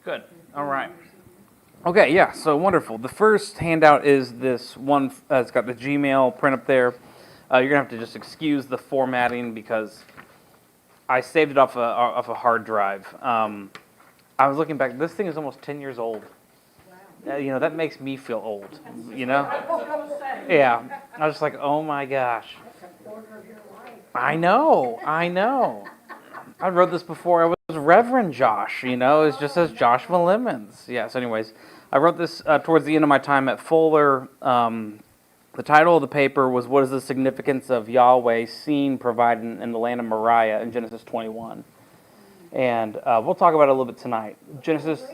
Good. All right. Okay, yeah, so wonderful. The first handout is this one, it's got the Gmail print up there. You're going to have to just excuse the formatting because I saved it off a hard drive. I was looking back, this thing is almost 10 years old. That makes me feel old, Yeah, I was just like, oh my gosh. I know. I wrote this before I was Reverend Josh, it just says Joshua Lemons. Yes, anyways, I wrote this towards the end of my time at Fuller. The title of the paper was, "What is the significance of Yahweh seen provided in the land of Moriah in Genesis 21?" And we'll talk about it a little bit tonight. Genesis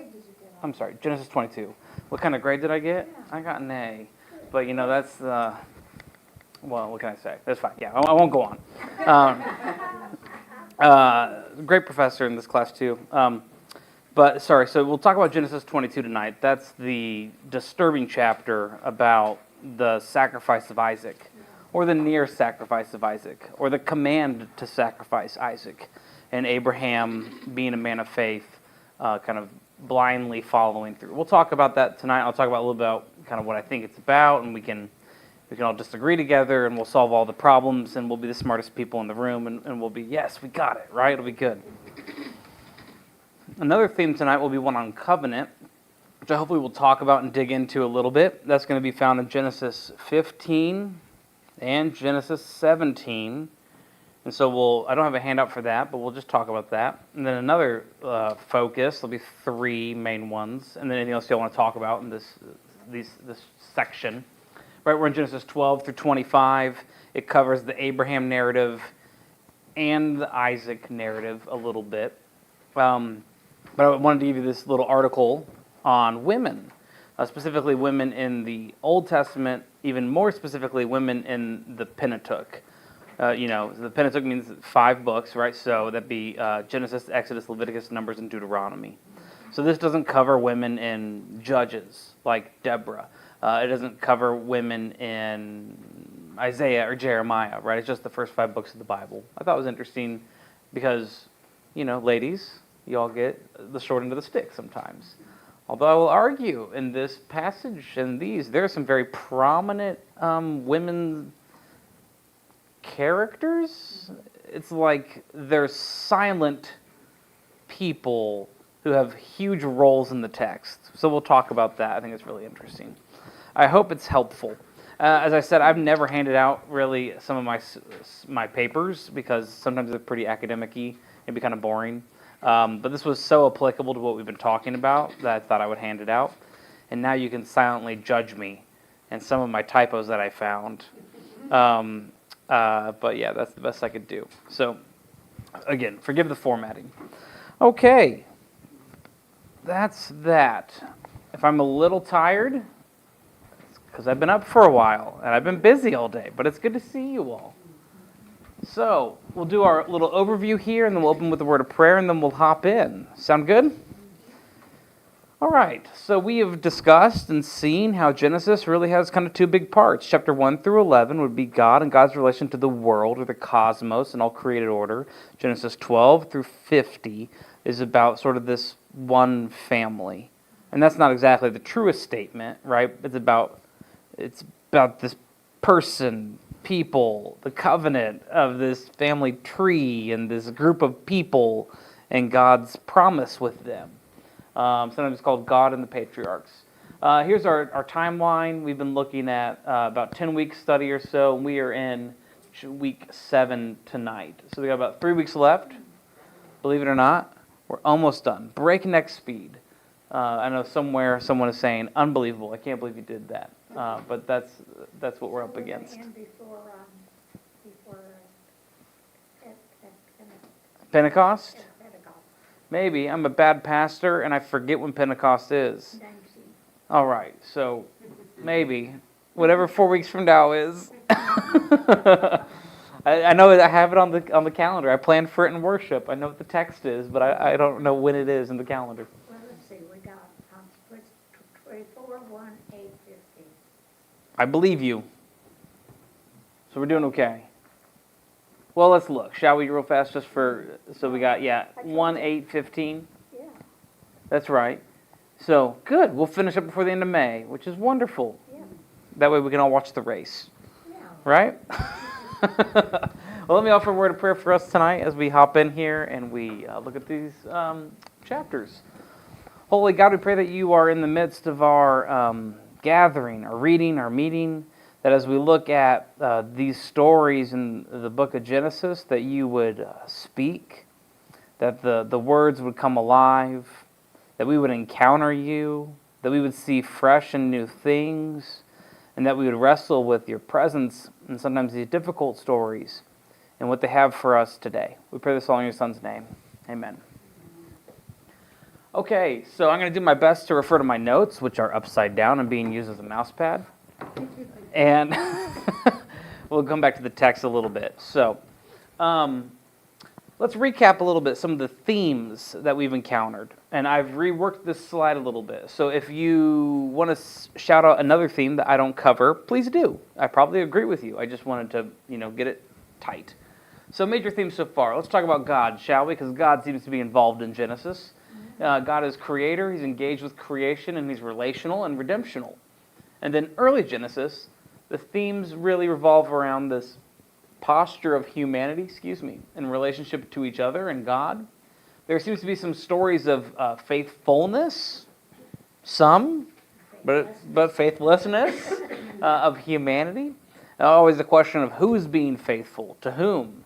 22. What kind of grade did I get? I got an A. But, that's, well, what can I say? That's fine. Yeah, I won't go on. Great professor in this class, too. So we'll talk about Genesis 22 tonight. That's the disturbing chapter about the sacrifice of Isaac, or the near sacrifice of Isaac, or the command to sacrifice Isaac, and Abraham being a man of faith, kind of blindly following through. We'll talk about that tonight. I'll talk about a little about kind of what I think it's about, and we can all disagree together, and we'll solve all the problems, and we'll be the smartest people in the room, and we'll be, yes, we got it, right? It'll be good. Another theme tonight will be one on covenant, which I hopefully we'll talk about and dig into a little bit. That's going to be found in Genesis 15 and Genesis 17. And so I don't have a handout for that, but we'll just talk about that. And then another focus, there'll be three main ones, and then anything else you want to talk about in this section. Right, we're in Genesis 12 through 25. It covers the Abraham narrative and the Isaac narrative a little bit. But I wanted to give you this little article on women, specifically women in the Old Testament, even more specifically women in the Pentateuch. The Pentateuch means 5 books, right? So that'd be Genesis, Exodus, Leviticus, Numbers, and Deuteronomy. So this doesn't cover women in Judges, like Deborah. It doesn't cover women in Isaiah or Jeremiah, right? It's just the first 5 books of the Bible. I thought it was interesting because, ladies, you all get the short end of the stick sometimes. Although I will argue in this passage and there are some very prominent women characters. It's like they're silent people who have huge roles in the text. So we'll talk about that. I think it's really interesting. I hope it's helpful. As I said, I've never handed out really some of my papers because sometimes they're pretty academic-y. It'd be kind of boring. But this was so applicable to what we've been talking about that I thought I would hand it out. And now you can silently judge me and some of my typos that I found. But yeah, that's the best I could do. So, again, forgive the formatting. Okay, that's that. If I'm a little tired, it's because I've been up for a while, and I've been busy all day, but it's good to see you all. So, we'll do our little overview here, and then we'll open with a word of prayer, and then we'll hop in. Sound good? All right, so we have discussed and seen how Genesis really has kind of 2 big parts. Chapter 1 through 11 would be God and God's relation to the world or the cosmos and all created order. Genesis 12 through 50 is about sort of this one family. And that's not exactly the truest statement, right? It's about this person, people, the covenant of this family tree and this group of people and God's promise with them. Sometimes it's called God and the Patriarchs. Here's our timeline. We've been looking at about 10-week study or so, and we are in week 7 tonight. So we got about 3 weeks left. Believe it or not, we're almost done. Breakneck speed. I know somewhere someone is saying, unbelievable, I can't believe you did that. But that's what we're up against. Before Pentecost? Pentecost. Maybe. I'm a bad pastor, and I forget when Pentecost is. All right, so maybe. Whatever 4 weeks from now is. I know I have it on the calendar. I planned for it in worship. I know what the text is, but I don't know when it is in the calendar. Well, let's see. We got 24, 1, 8, 15. I believe you. So we're doing okay. Well, let's look. Shall we real fast so we got, 1, 8, 15? Yeah. That's right. So, good. We'll finish up before the end of May, which is wonderful. Yeah, That way we can all watch the race, yeah. right? Well, let me offer a word of prayer for us tonight as we hop in here and we look at these chapters. Holy God, we pray that you are in the midst of our gathering, our reading, our meeting, that as we look at these stories in the book of Genesis, that you would speak, that the words would come alive, that we would encounter you, that we would see fresh and new things, and that we would wrestle with your presence in sometimes these difficult stories and what they have for us today. We pray this all in your Son's name. Amen. Okay, so I'm going to do my best to refer to my notes, which are upside down and being used as a mouse pad. And we'll come back to the text a little bit. So let's recap a little bit some of the themes that we've encountered. And I've reworked this slide a little bit. So if you want to shout out another theme that I don't cover, please do. I probably agree with you. I just wanted to, get it tight. So major themes so far. Let's talk about God, shall we? Because God seems to be involved in Genesis. God is creator. He's engaged with creation, and he's relational and redemptional. And then early Genesis, the themes really revolve around this posture of humanity, in relationship to each other and God. There seems to be some stories of faithfulness, but faithlessness of humanity. Always the question of who's being faithful to whom,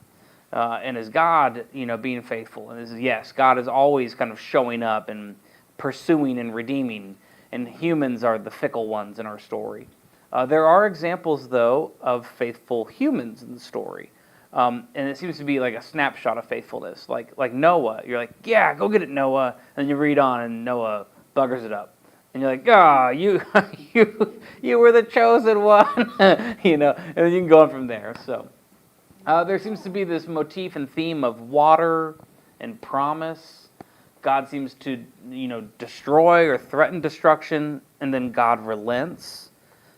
and is God, being faithful? And yes, God is always kind of showing up and pursuing and redeeming, and humans are the fickle ones in our story. There are examples, though, of faithful humans in the story. And it seems to be like a snapshot of faithfulness. Like Noah, you're like, yeah, go get it, Noah. And you read on, and Noah buggers it up. And you're like, you were the chosen one, and then you can go on from there. So there seems to be this motif and theme of water and promise. God seems to, destroy or threaten destruction, and then God relents.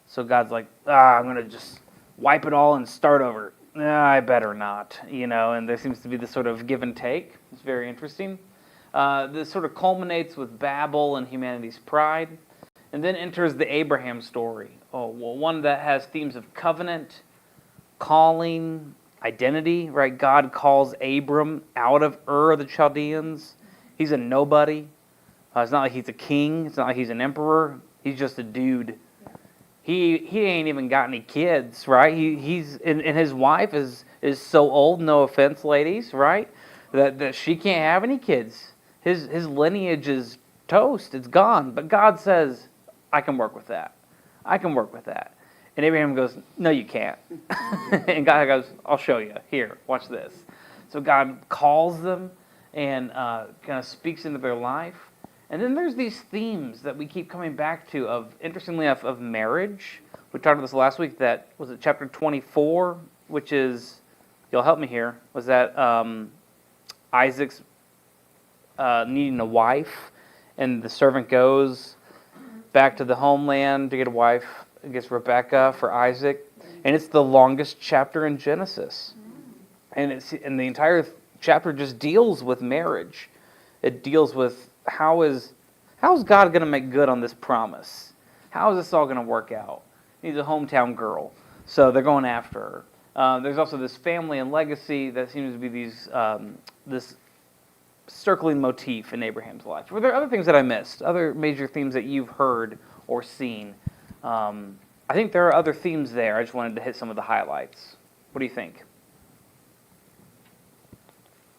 So God's like, I'm going to just wipe it all and start over. I better not, and there seems to be this sort of give and take. It's very interesting. This sort of culminates with Babel and humanity's pride, and then enters the Abraham story. One that has themes of covenant, calling, identity, right? God calls Abram out of Ur of the Chaldeans. He's a nobody. It's not like he's a king. It's not like he's an emperor. He's just a dude. He ain't even got any kids, right? He's and his wife is so old, no offense, ladies, right? That she can't have any kids. His lineage is toast. It's gone. But God says, I can work with that. I can work with that. And Abraham goes, no, you can't. And God goes, I'll show you. Here, watch this. So God calls them and kind of speaks into their life. And then there's these themes that we keep coming back to of, interestingly enough, of marriage. We talked about this last week. That was it, chapter 24, which is, you'll help me here, was that Isaac's needing a wife, and the servant goes back to the homeland to get a wife, gets Rebecca for Isaac, and it's the longest chapter in Genesis. And the entire chapter just deals with marriage. It deals with how is God going to make good on this promise? How is this all going to work out? He's a hometown girl, so they're going after her. There's also this family and legacy that seems to be this circling motif in Abraham's life. Were there other things that I missed? Other major themes that you've heard or seen? I think there are other themes there. I just wanted to hit some of the highlights. What do you think?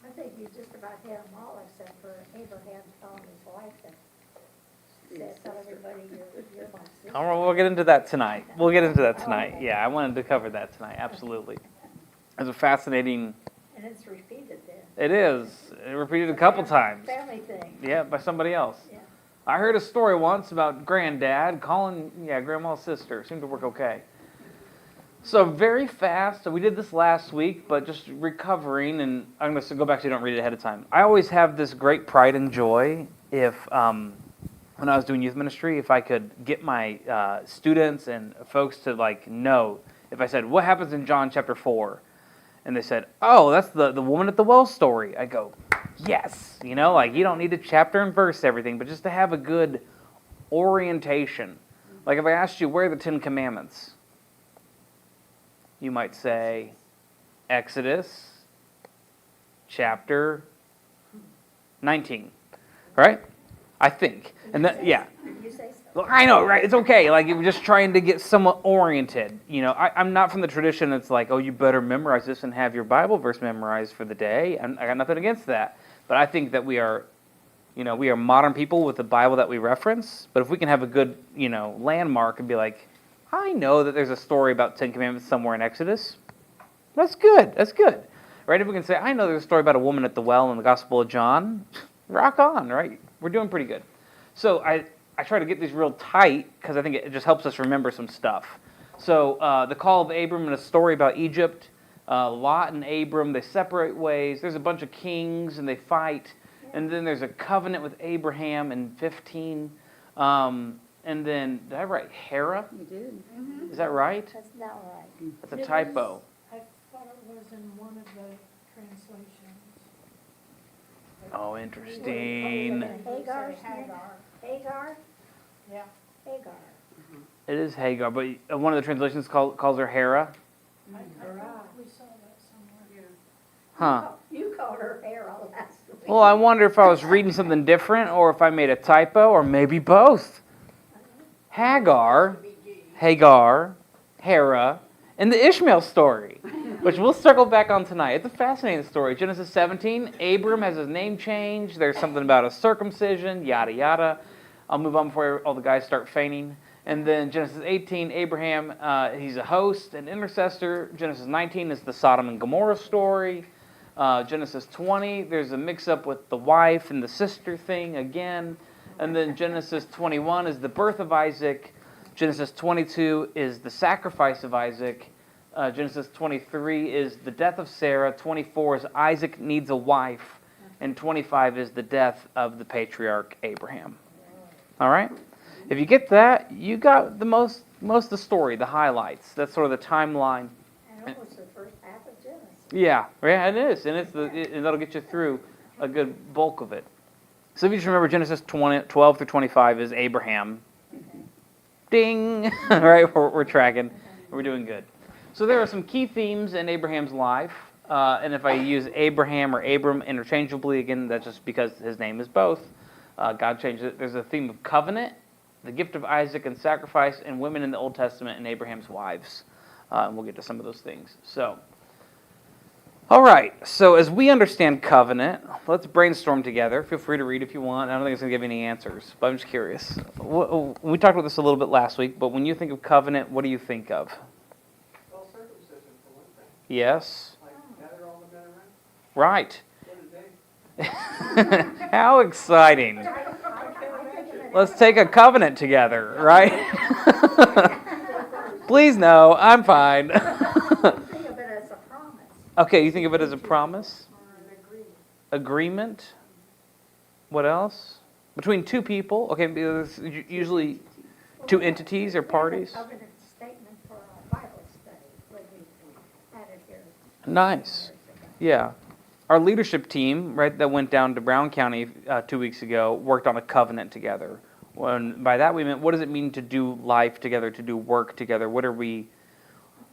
I think you just about hit them all except for Abraham telling his wife that tell everybody you're my sister. All right, we'll get into that tonight. Yeah, I wanted to cover that tonight. Absolutely. It's a fascinating. And it's repeated then. It is. It repeated a couple times. Family thing. Yeah, by somebody else. Yeah. I heard a story once about granddad calling, grandma's sister. It seemed to work okay. So very fast, we did this last week, but just recovering, and I'm going to go back to don't read it ahead of time. I always have this great pride and joy if, when I was doing youth ministry, if I could get my students and folks to know, if I said, what happens in John chapter 4? And they said, oh, that's the woman at the well story. I go, yes, you know, like you don't need to chapter and verse everything, but just to have a good orientation. Like if I asked you, where are the 10 Commandments? You might say, Exodus chapter 19, right? I think. And that, yeah. You say so. Well, I know, right? It's okay. Like, you're just trying to get somewhat oriented. You know, I'm not from the tradition that's like, oh, you better memorize this and have your Bible verse memorized for the day. I got nothing against that. But I think that we are, you know, we are modern people with the Bible that we reference. But if we can have a good, you know, landmark and be like, I know that there's a story about 10 Commandments somewhere in Exodus. That's good. That's good. Right? If we can say, I know there's a story about a woman at the well in the Gospel of John, rock on, right? We're doing pretty good. So I try to get these real tight because I think it just helps us remember some stuff. So the call of Abram and a story about Egypt, Lot and Abram, they separate ways. There's a bunch of kings and they fight. And then there's a covenant with Abraham in 15. And then, did I write Hera? You did. Mm-hmm. Is that right? That's not right. That's a It typo. was- I thought it was in one of the translations. Oh, interesting. Hagar's name? Hagar. Hagar? Yeah. Hagar. It is Hagar, but one of the translations calls her Hera. I think we saw that somewhere. Huh. You called her Hera last week. Well, I wonder if I was reading something different or if I made a typo or maybe both. Hagar, Hera, and the Ishmael story, which we'll circle back on tonight. It's a fascinating story. Genesis 17, Abram has his name changed. There's something about a circumcision, yada, yada. I'll move on before all the guys start fainting. And then Genesis 18, Abraham, he's a host, an intercessor. Genesis 19 is the Sodom and Gomorrah story. Genesis 20, there's a mix-up with the wife and the sister thing again. And then Genesis 21 is the birth of Isaac. Genesis 22 is the sacrifice of Isaac. Genesis 23 is the death of Sarah. 24 is Isaac needs a wife. And 25 is the death of the patriarch Abraham. All right? If you get that, you got the most of the story, the highlights. That's sort of the timeline. And almost the first half of Genesis. Yeah, it is. And and that'll get you through a good bulk of it. So if you just remember, Genesis 12 through 25 is Abraham. Ding! All right, we're tracking. We're doing good. So there are some key themes in Abraham's life. And if I use Abraham or Abram interchangeably, again, that's just because his name is both. God changed it. There's a theme of covenant, the gift of Isaac and sacrifice, and women in the Old Testament and Abraham's wives. And we'll get to some of those things. So, all right. So as we understand covenant, let's brainstorm together. Feel free to read if you want. I don't think it's going to give you any answers, but I'm just curious. We talked about this a little bit last week, but when you think of covenant, what do you think of? Well, circumcision for one thing. Yes. Like gather all the men around. Right. What a day. How exciting. I think of it Let's take a covenant together, right? Please no, I'm fine. think of it as a promise. Okay, you think of it as a promise? Or an agreement. Agreement? What else? Between two people? Okay, because usually two entities or parties? Covenant statement for a Bible study when we had it here. Nice. Yeah. Our leadership team, right, that went down to Brown County 2 weeks ago, worked on a covenant together. By that we meant, what does it mean to do life together, to do work together? What are we,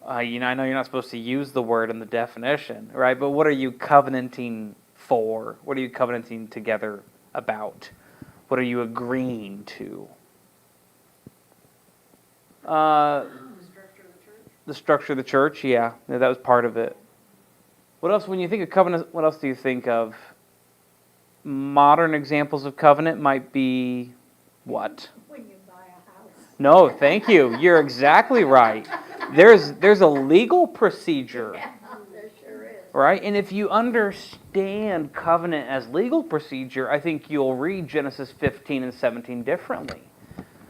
I know you're not supposed to use the word in the definition, right? But what are you covenanting for? What are you covenanting together about? What are you agreeing to? The structure of the church. The structure of the church, yeah, that was part of it. What else, when you think of covenant, what else do you think of? Modern examples of covenant might be what? When you buy a house. No, thank you. You're exactly right. There's a legal procedure, Yeah, there sure is. right? And if you understand covenant as legal procedure, I think you'll read Genesis 15 and 17 differently.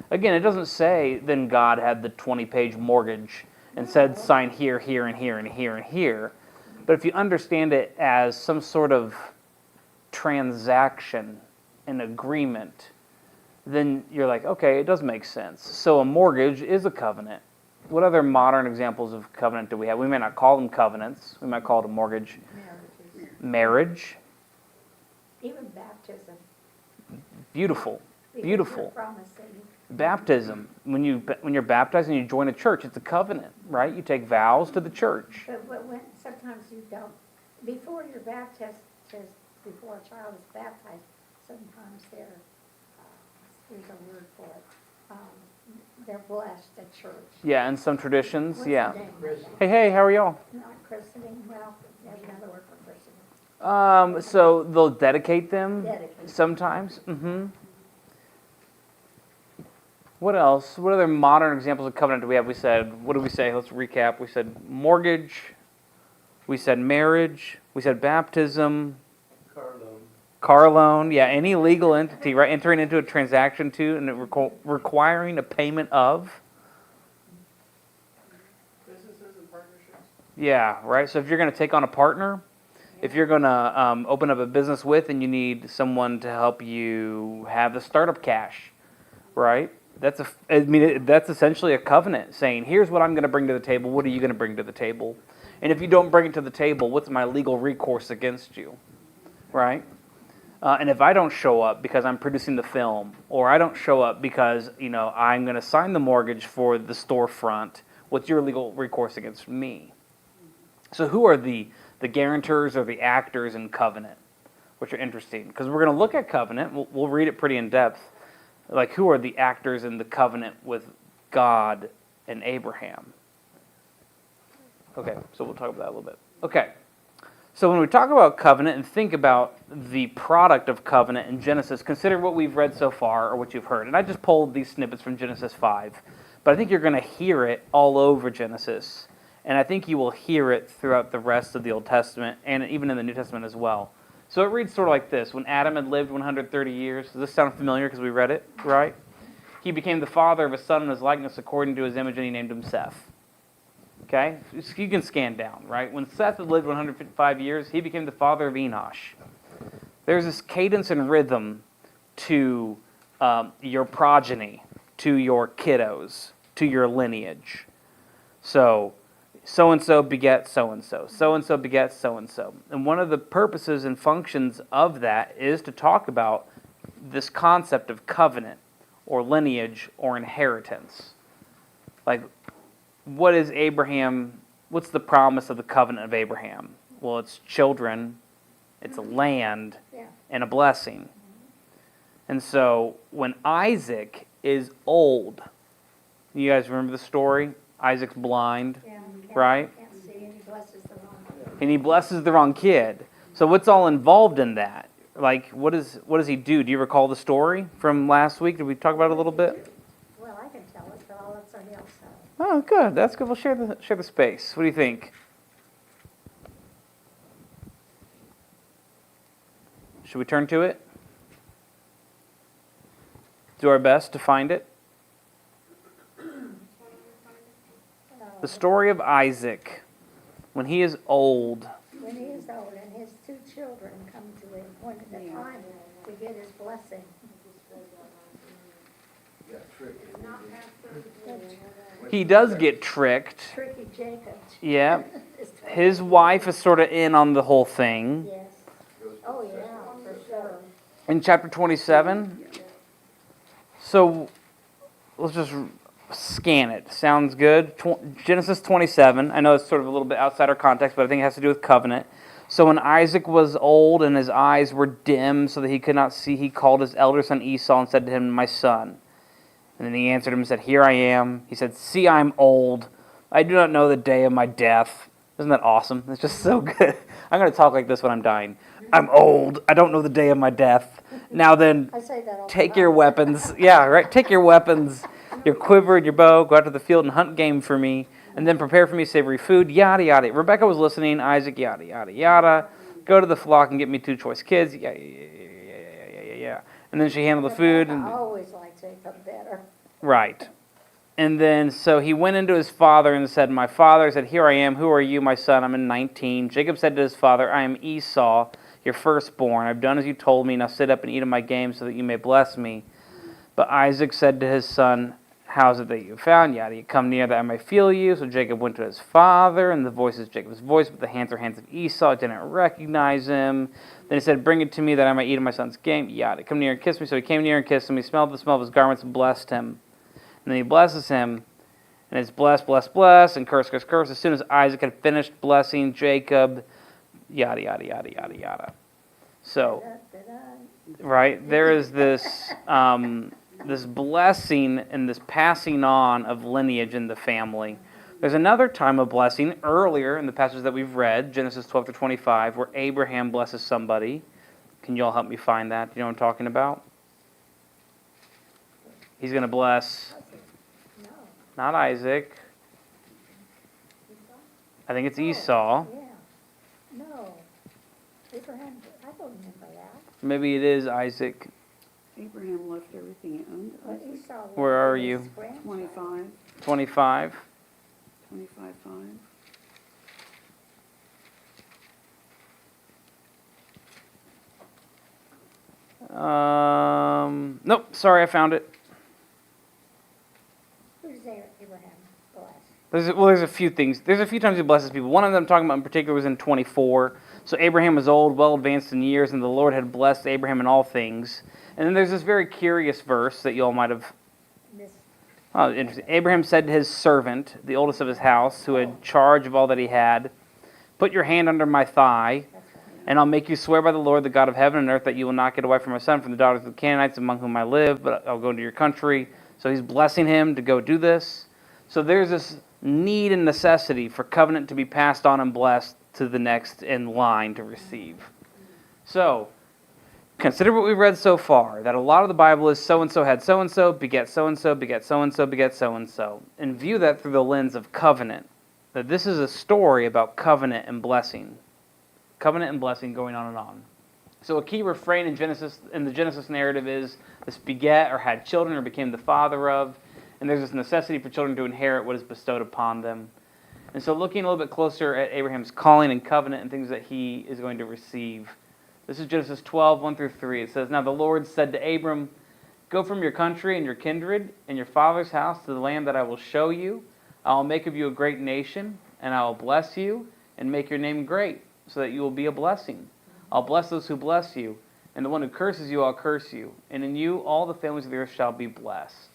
Again, it doesn't say, then God had the 20-page mortgage and said, sign here, here, and here, and here, and here. But if you understand it as some sort of transaction, an agreement, then you're like, okay, it does make sense. So a mortgage is a covenant. What other modern examples of covenant do we have? We may not call them covenants. We might call it a mortgage. Marriage. even baptism. Beautiful. because Beautiful. you're promising. Baptism, when you're baptized and you join a church, it's a covenant, right? You take vows to the church. But when, sometimes you don't, before you're baptized, before a child is baptized, sometimes there's a word for it. They're blessed at church. Yeah, in some traditions, What's the yeah. name of that? Hey, how are y'all? Not christening, well, there's another word for christening. So they'll dedicate them Dedicate. sometimes. Mm-hmm. What else? What other modern examples of covenant do we have? We said, what did we say? Let's recap. We said mortgage. We said marriage. We said baptism. Car loan. Yeah, any legal entity, right? Entering into a transaction to and requiring a payment of. Businesses and partnerships. Yeah, right. So if you're going to take on a partner, if you're going to open up a business with and you need someone to help you have the startup cash, right? That's that's essentially a covenant saying, here's what I'm going to bring to the table. What are you going to bring to the table? And if you don't bring it to the table, what's my legal recourse against you, right? And if I don't show up because I'm producing the film, or I don't show up because I'm going to sign the mortgage for the storefront, what's your legal recourse against me? So who are the guarantors or the actors in covenant, which are interesting? Because we're going to look at covenant. We'll read it pretty in depth. Like, who are the actors in the covenant with God and Abraham? Okay, so we'll talk about that a little bit. Okay, so when we talk about covenant and think about the product of covenant in Genesis, consider what we've read so far or what you've heard. And I just pulled these snippets from Genesis 5, but I think you're going to hear it all over Genesis. And I think you will hear it throughout the rest of the Old Testament and even in the New Testament as well. So it reads sort of like this. When Adam had lived 130 years, does this sound familiar because we read it, right? He became the father of a son in his likeness according to his image, and he named him Seth. Okay? You can scan down, right? When Seth had lived 155 years, he became the father of Enosh. There's this cadence and rhythm to your progeny, to your kiddos, to your lineage. So-and-so begets so-and-so. So-and-so begets so-and-so. And one of the purposes and functions of that is to talk about this concept of covenant or lineage or inheritance. Like, what is Abraham, what's the promise of the covenant of Abraham? Well, it's children, it's a land, Yeah. and a blessing. And so when Isaac is old, you guys remember the story? Isaac's blind. Yeah. Right? Can't see, and he blesses the wrong. And he blesses the wrong kid. So what's all involved in that? Like, what does he do? Do you recall the story from last week? Did we talk about it a little bit? Well, I can tell it, but I'll let somebody else know. Oh, good. That's good. We'll share the space. What do you think? Should we turn to it? Do our best to find it? The story of Isaac, when he is old. When he is old and his two children come to the appointed time to get his blessing. He does get tricked. Tricky Jacob. Yeah. His wife is sort of in on the whole thing. Yes. Oh, yeah, for sure. In chapter 27. So let's just scan it. Sounds good. Genesis 27. I know it's sort of a little bit outside our context, but I think it has to do with covenant. So when Isaac was old and his eyes were dim so that he could not see, he called his elder son Esau and said to him, "My son." And then he answered him and said, "Here I am." He said, "See, I am old. I do not know the day of my death." Isn't that awesome? It's just so good. I'm going to talk like this when I'm dying. I'm old. I don't know the day of my death. Now then, I say that all the take time. your weapons. Yeah, right. Take your weapons, your quiver and your bow. Go out to the field and hunt game for me. And then prepare for me savory food. Yada, yada. Rebecca was listening. Isaac, yada, yada, yada. Go to the flock and get me 2 choice kids. Yeah, yeah, yeah, yeah, yeah, yeah, yeah. And then she handled the food. Rebecca And always liked Jacob better. right. And then so he went into his father and said, "My father," said, "Here I am. Who are you, my son?" "I'm in 19. Jacob said to his father, "I am Esau, your firstborn. I've done as you told me. Now sit up and eat of my game so that you may bless me." But Isaac said to his son, How is it that you found? Yada, you come near that I may feel you. So Jacob went to his father, and the voice is Jacob's voice, but the hands are hands of Esau. It didn't recognize him. Then he said, bring it to me that I might eat of my son's game. Yada, come near and kiss me. So he came near and kissed him. He smelled the smell of his garments and blessed him. And then he blesses him, and it's bless, bless, bless, and curse, curse, curse. As soon as Isaac had finished blessing Jacob, yada, yada, yada, yada, yada. So, right, there is this this blessing and this passing on of lineage in the family. There's another time of blessing earlier in the passage that we've read, Genesis 12 to 25, where Abraham blesses somebody. Can you all help me find that? Do you know what I'm talking about? He's going to bless, No, not Isaac. I think it's Esau. yeah, no. Abraham, I don't remember that. Maybe it is Isaac. Abraham left everything he owned. But Esau was Where are his you? grandson. 25, 25. 25, 5. Nope, sorry, I found it. Who's there, Abraham blessed? There's a few things. There's a few times he blesses people. One of them I'm talking about in particular was in 24. So Abraham was old, well advanced in years, and the Lord had blessed Abraham in all things. And then there's this very curious verse that you all might have. Miss, Oh, interesting. Abraham said to his servant, the oldest of his house, who had charge of all that he had, "Put your hand under my thigh, that's right. and I'll make you swear by the Lord, the God of heaven and earth, that you will not get away from my son, from the daughters of the Canaanites among whom I live, but I'll go into your country." So he's blessing him to go do this. So there's this need and necessity for covenant to be passed on and blessed to the next in line to receive. So, consider what we've read so far, that a lot of the Bible is so-and-so had so-and-so, beget so-and-so, beget so-and-so, beget so-and-so, and view that through the lens of covenant. That this is a story about covenant and blessing. Covenant and blessing going on and on. So a key refrain in the Genesis narrative is this beget or had children or became the father of, and there's this necessity for children to inherit what is bestowed upon them. And so looking a little bit closer at Abraham's calling and covenant and things that he is going to receive. This is Genesis 12, 1 through 3. It says, "Now the Lord said to Abram, go from your country and your kindred and your father's house to the land that I will show you. I will make of you a great nation, and I will bless you and make your name great, so that you will be a blessing. I'll bless those who bless you, and the one who curses you, I'll curse you. And in you all the families of the earth shall be blessed."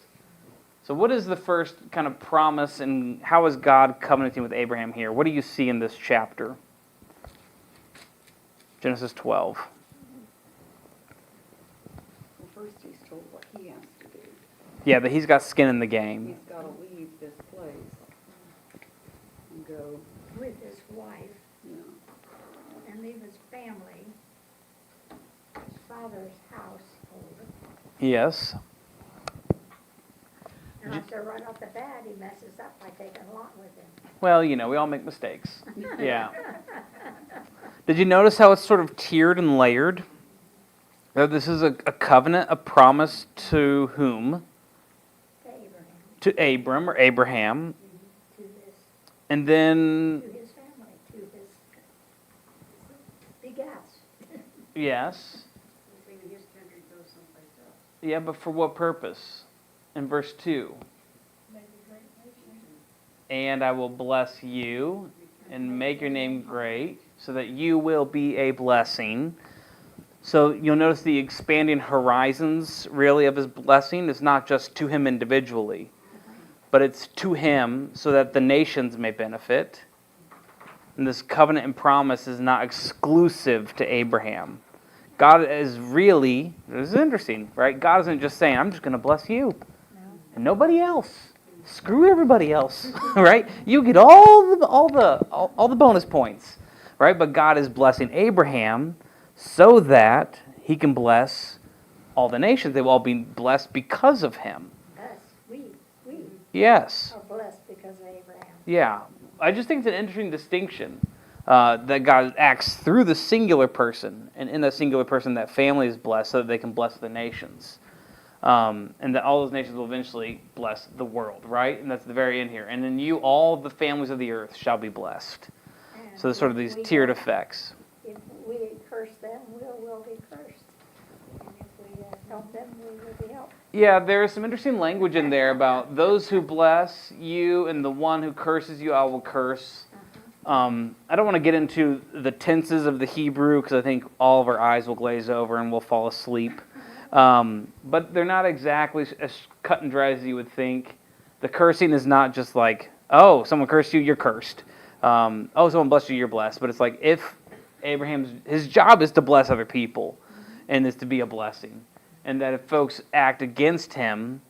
So what is the first kind of promise, and how is God covenanting with Abraham here? What do you see in this chapter? Genesis 12. Well, first he's told what he has to do. Yeah, that he's got skin in the game. He's got to leave this place and go, with his wife you know. and leave his family, his father's household. Yes. And I said right off the bat, he messes up by taking Lot with him. Well, we all make mistakes. Yeah. Did you notice how it's sort of tiered and layered? This is a covenant, a promise to whom? To Abraham, To Abram or Abraham. to his, And then, to his family, to his begats. yes. Leaving his country to go someplace else. Yeah, but for what purpose? In verse 2. Make a great nation. "And I will bless you and make your name great, so that you will be a blessing." So you'll notice the expanding horizons, really, of his blessing is not just to him individually, but it's to him so that the nations may benefit. And this covenant and promise is not exclusive to Abraham. God is really, this is interesting, right? God isn't just saying, "I'm just going to bless you and nobody else. Screw everybody else," right? You get all the bonus points, right? But God is blessing Abraham so that he can bless all the nations. They will all be blessed because of him. Us, we Yes. are blessed because of Abraham. Yeah. I just think it's an interesting distinction that God acts through the singular person, and in that singular person, that family is blessed so that they can bless the nations. And that all those nations will eventually bless the world, right? And that's the very end here. "And in you, all the families of the earth shall be blessed." And So there's sort of these if we tiered don't- effects. If we curse them, we'll be cursed. And if we help them, we will be helped. Yeah, there's some interesting language in there about those who bless you and the one who curses you, I will curse. I don't want to get into the tenses of the Hebrew because I think all of our eyes will glaze over and we'll fall asleep. But they're not exactly as cut and dry as you would think. The cursing is not just like, oh, someone cursed you, you're cursed. Oh, someone blessed you, you're blessed. But it's like if his job is to bless other people and is to be a blessing. And that if folks act against him,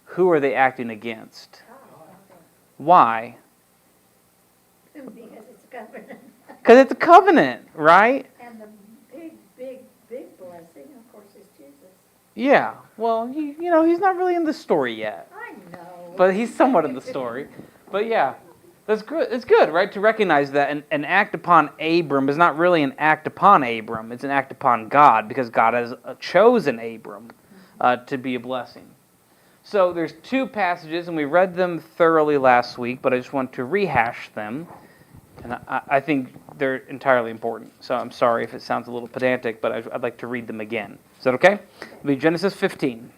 who are they acting against? Why? Because it's a covenant. Because it's a covenant, right? And the big blessing, of course, is Jesus. Yeah. Well, he's not really in the story yet. I know. But he's somewhat in the story. But yeah, that's good. It's good, right, to recognize that an act upon Abram is not really an act upon Abram. It's an act upon God because God has chosen Abram to be a blessing. So there's two passages, and we read them thoroughly last week, but I just want to rehash them. And I think they're entirely important. So I'm sorry if it sounds a little pedantic, but I'd like to read them again. Is that okay? It'll be Genesis 15.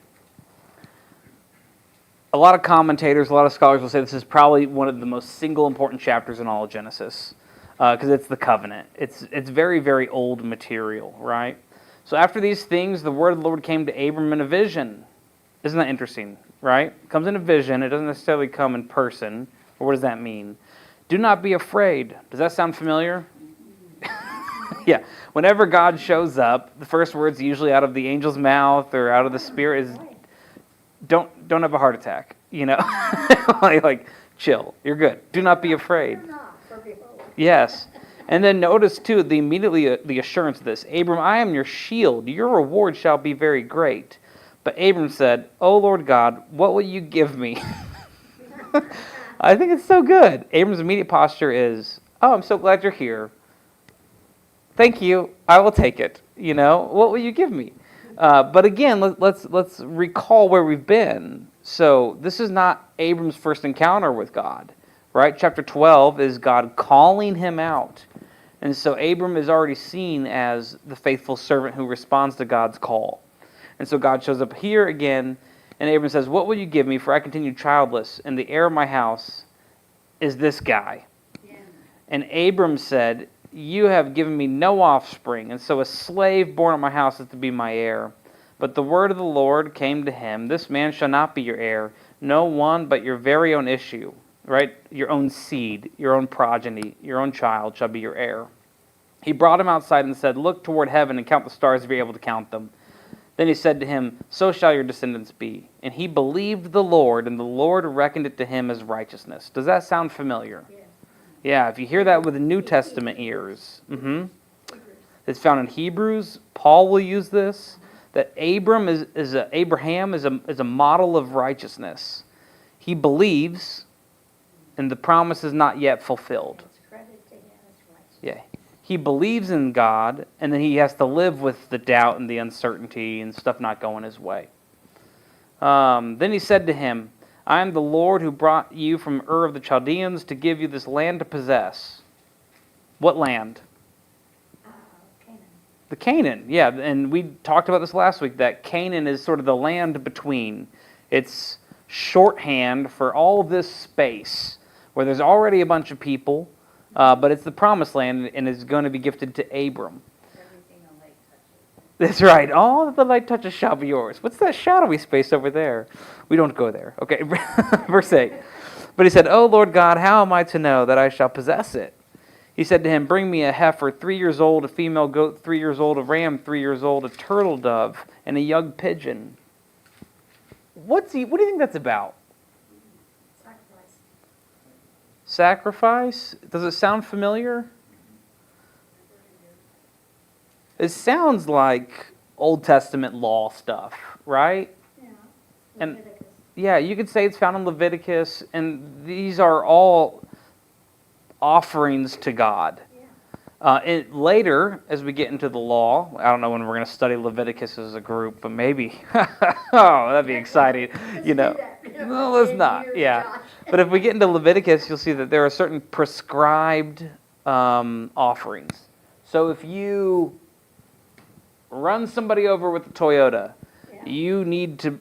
A lot of commentators, a lot of scholars will say this is probably one of the most single important chapters in all of Genesis because it's the covenant. It's very, very old material, right? So after these things, the word of the Lord came to Abram in a vision. Isn't that interesting, right? It comes in a vision. It doesn't necessarily come in person. Or what does that mean? Do not be afraid. Does that sound familiar? Yeah. Whenever God shows up, the first words usually out of the angel's mouth or out of the Spirit is, don't have a heart attack, like chill, you're good. Do not be afraid. Yes. And then notice too, the assurance of this. Abram, I am your shield. Your reward shall be very great. But Abram said, O Lord God, what will you give me? I think it's so good. Abram's immediate posture is, oh, I'm so glad you're here. Thank you. I will take it. What will you give me? But again, let's recall where we've been. So this is not Abram's first encounter with God, right? Chapter 12 is God calling him out. And so Abram is already seen as the faithful servant who responds to God's call. And so God shows up here again, and Abram says, what will you give me, for I continue childless, and the heir of my house is this guy? Yeah. And Abram said, you have given me no offspring, and so a slave born at my house is to be my heir. But the word of the Lord came to him, this man shall not be your heir, no one but your very own issue, right? Your own seed, your own progeny, your own child shall be your heir. He brought him outside and said, look toward heaven and count the stars if you're able to count them. Then he said to him, so shall your descendants be. And he believed the Lord, and the Lord reckoned it to him as righteousness. Does that sound familiar? Yes. Yeah, if you hear that with the New Testament ears. It's found in Hebrews. Paul will use this. That Abraham is a model of righteousness. He believes, and the promise is not yet fulfilled. Yeah. He believes in God, and then he has to live with the doubt and the uncertainty and stuff not going his way. Then he said to him, I am the Lord who brought you from Ur of the Chaldeans to give you this land to possess. What land? Canaan. The Canaan, yeah. And we talked about this last week, that Canaan is sort of the land between. It's shorthand for all of this space where there's already a bunch of people, but it's the promised land and is going to be gifted to Abram. Everything a light touches. That's right. All the light touches shall be yours. What's that shadowy space over there? We don't go there. Okay, verse 8. But he said, O Lord God, how am I to know that I shall possess it? He said to him, bring me a heifer 3 years old, a female goat 3 years old, a ram 3 years old, a turtle dove, and a young pigeon. What do you think that's about? Sacrifice? Does it sound familiar? It sounds like Old Testament law stuff, right? Yeah. And Leviticus. yeah, you could say it's found in Leviticus, and these are all offerings to God. Yeah. Later, as we get into the law, I don't know when we're going to study Leviticus as a group, but maybe. Oh, that'd be exciting. No, let's not. Yeah. But if we get into Leviticus, you'll see that there are certain prescribed offerings. So if you run somebody over with a Toyota. Yeah. You need to,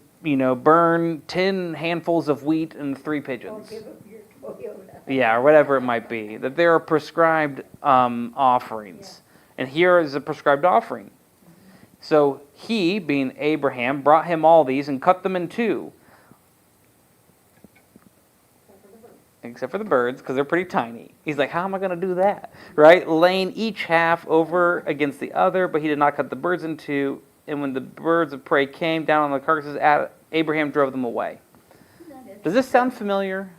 burn 10 handfuls of wheat and 3 Or pigeons. give them your Toyota. Yeah, or whatever it might be. That there are prescribed offerings. And here is a prescribed offering. So he, being Abraham, brought him all these and cut them in two. Except for the birds, because they're pretty tiny. He's like, how am I going to do that? Right? Laying each half over against the other, but he did not cut the birds in two. And when the birds of prey came down on the carcasses, Abraham drove them away. Does this sound familiar?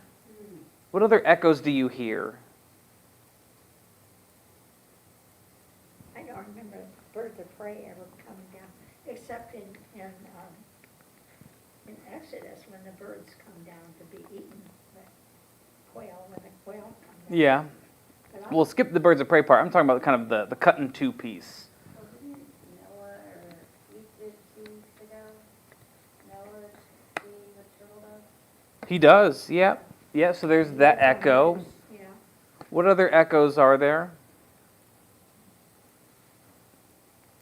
What other echoes do you hear? I don't remember birds of prey ever coming down, except in Exodus, when the birds come down to be eaten, the quail, when the quail come down. Yeah. But I- We'll skip the birds of prey part. I'm talking about kind of the cut in two piece. Wasn't Noah or Ethan 2 weeks ago? Noah seeing the turtle dove? He does, yeah. Yeah, so there's that echo. Yeah, What other echoes are there?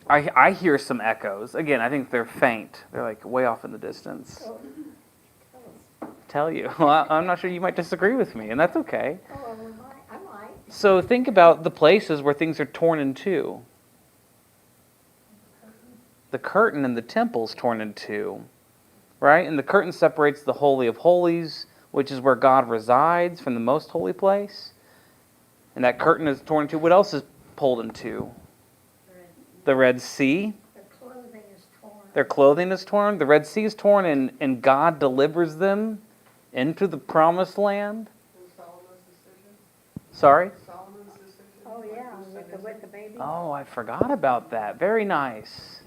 I hear some echoes. Again, I think they're faint. They're like way off in the distance. so, tell us. Tell you. Well, I'm not sure, you might disagree with me, and that's okay. Oh, I might. So think about the places where things are torn in two. The curtain in the temple's torn in two, right? And the curtain separates the Holy of Holies, which is where God resides, from the most holy place. And that curtain is torn in two. What else is pulled in two? The Red Sea. The clothing is torn. Their clothing is torn. The Red Sea is torn, and God delivers them into the promised land. And Solomon's decision? Sorry? Solomon's decision? Oh, yeah, with the baby. Oh, I forgot about that. Very nice.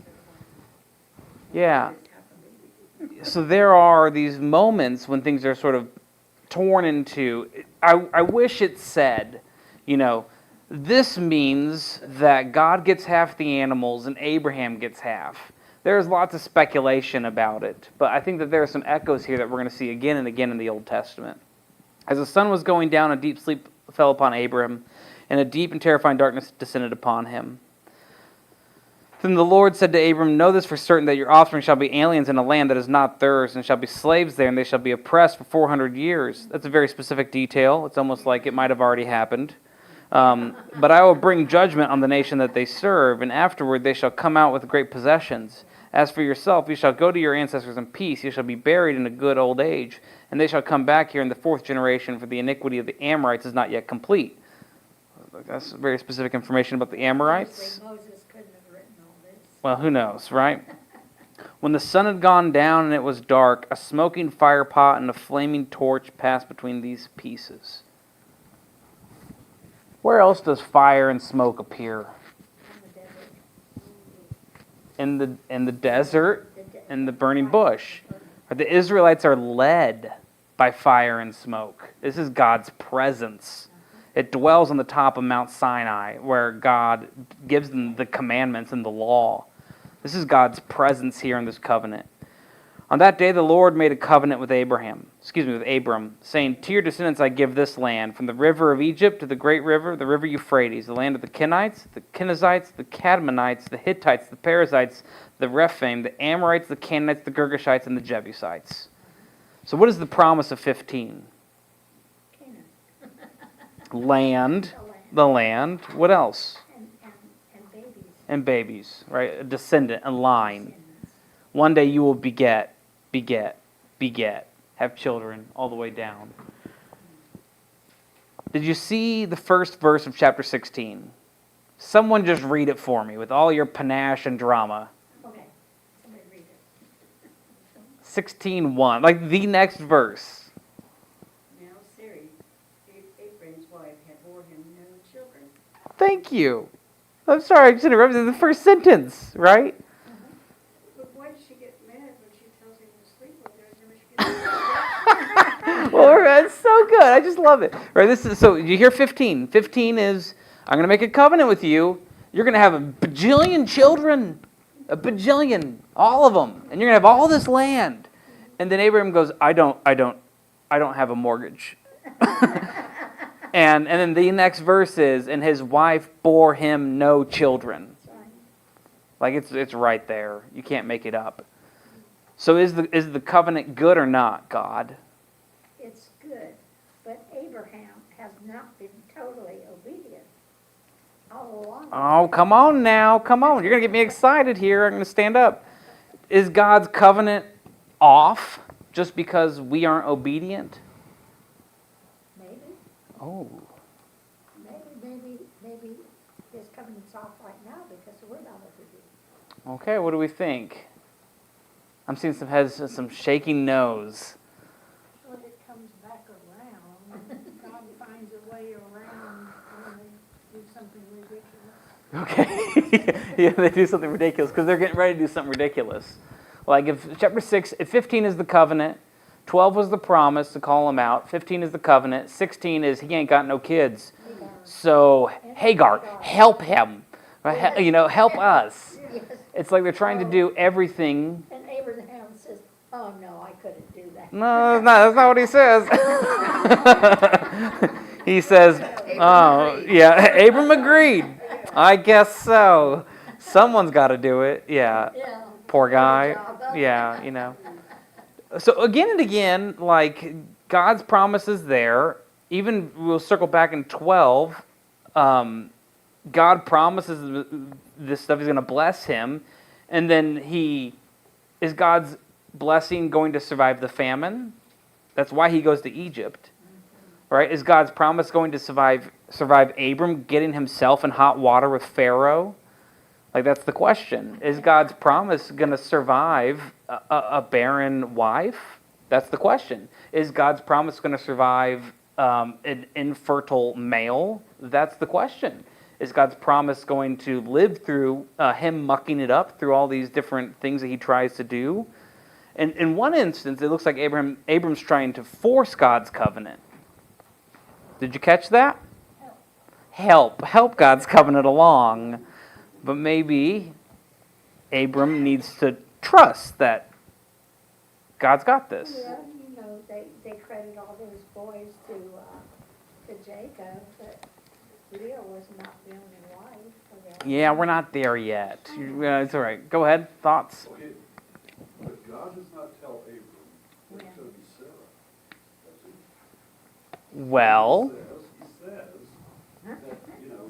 Yeah. So there are these moments when things are sort of torn into. I wish it said, this means that God gets half the animals and Abraham gets half. There's lots of speculation about it, but I think that there are some echoes here that we're going to see again and again in the Old Testament. As the sun was going down, a deep sleep fell upon Abraham, and a deep and terrifying darkness descended upon him. Then the Lord said to Abram, know this for certain, that your offspring shall be aliens in a land that is not theirs, and shall be slaves there, and they shall be oppressed for 400 years. That's a very specific detail. It's almost like it might have already happened. But I will bring judgment on the nation that they serve, and afterward they shall come out with great possessions. As for yourself, you shall go to your ancestors in peace. You shall be buried in a good old age, and they shall come back here in the 4th generation, for the iniquity of the Amorites is not yet complete. That's very specific information about the Amorites. Moses couldn't have written all this. Well, who knows, right? When the sun had gone down and it was dark, a smoking fire pot and a flaming torch passed between these pieces. Where else does fire and smoke appear? On the desert. In the desert, The in the burning bush. The Israelites are led by fire and smoke. This is God's presence. It dwells on the top of Mount Sinai, where God gives them the commandments and the law. This is God's presence here in this covenant. On that day the Lord made a covenant with Abram, saying, to your descendants I give this land, from the river of Egypt to the great river, the river Euphrates, the land of the Kenites, the Kenizzites, the Cadmonites, the Hittites, the Perizzites, the Rephaim, the Amorites, the Canaanites, the Girgashites, and the Jebusites. So what is the promise of 15? Canaan. Land, the land. What else? And babies. And babies, right? A descendant, a line. One day you will beget, have children all the way down. Did you see the first verse of chapter 16? Someone just read it for me with all your panache and drama. Okay, somebody read it. 16:1, like the next verse. Now Sarai, Abram's wife, had bore him no children. Thank you. I'm sorry, I just interrupted the first sentence, right? But why does she get mad when she tells him to sleep with her? And then she gets Well, it's so good. I just love it. Right? This is so. You hear 15. 15 is I'm going to make a covenant with you. You're going to have a bajillion children, a bajillion, all of them, and you're going to have all this land. And then Abraham goes, I don't have a mortgage. and then the next verse is, and his wife bore him no children. Like it's right there. You can't make it up. So is the covenant good or not, God? It's good, but Abraham has not been totally obedient all along. Oh, come on now. Come on. You're going to get me excited here. I'm going to stand up. Is God's covenant off just because we aren't obedient? Maybe, Oh. maybe his covenant's off right now because we're not obedient. Okay, what do we think? I'm seeing some heads, some shaking nose. Well, it comes back around. God finds a way around when they do something ridiculous. Okay. Yeah, they do something ridiculous because they're getting ready to do something ridiculous. Like if chapter 6, if 15 is the covenant, 12 was the promise to call him out, 15 is the covenant, 16 is he ain't got no kids. So Hagar, help him. Help us. Yes, It's like they're trying to do everything. and Abraham says, oh, no, I couldn't do that. No, that's not what he says. He says, oh, yeah, Abram agreed. I guess so. Someone's got to do it. Yeah. Yeah. Poor guy. job. Yeah. So again and again, like God's promise is there. Even we'll circle back in 12. God promises this stuff. He's going to bless him, and then is God's blessing going to survive the famine? That's why he goes to Egypt, right? Is God's promise going to survive Abram getting himself in hot water with Pharaoh? Like, that's the question. Is God's promise going to survive a barren wife? That's the question. Is God's promise going to survive an infertile male? That's the question. Is God's promise going to live through him mucking it up through all these different things that he tries to do? And in one instance, it looks like Abram's trying to force God's covenant. Did you catch that? Help God's covenant along. But maybe Abram needs to trust that God's got this. Yeah, they credit all those boys to Jacob, but Leah was not the only wife for them. Yeah, we're not there yet. It's all right. Go ahead. Thoughts? Okay, but God does not tell Abram that it's going to be Sarah. Does he? Well, He says that,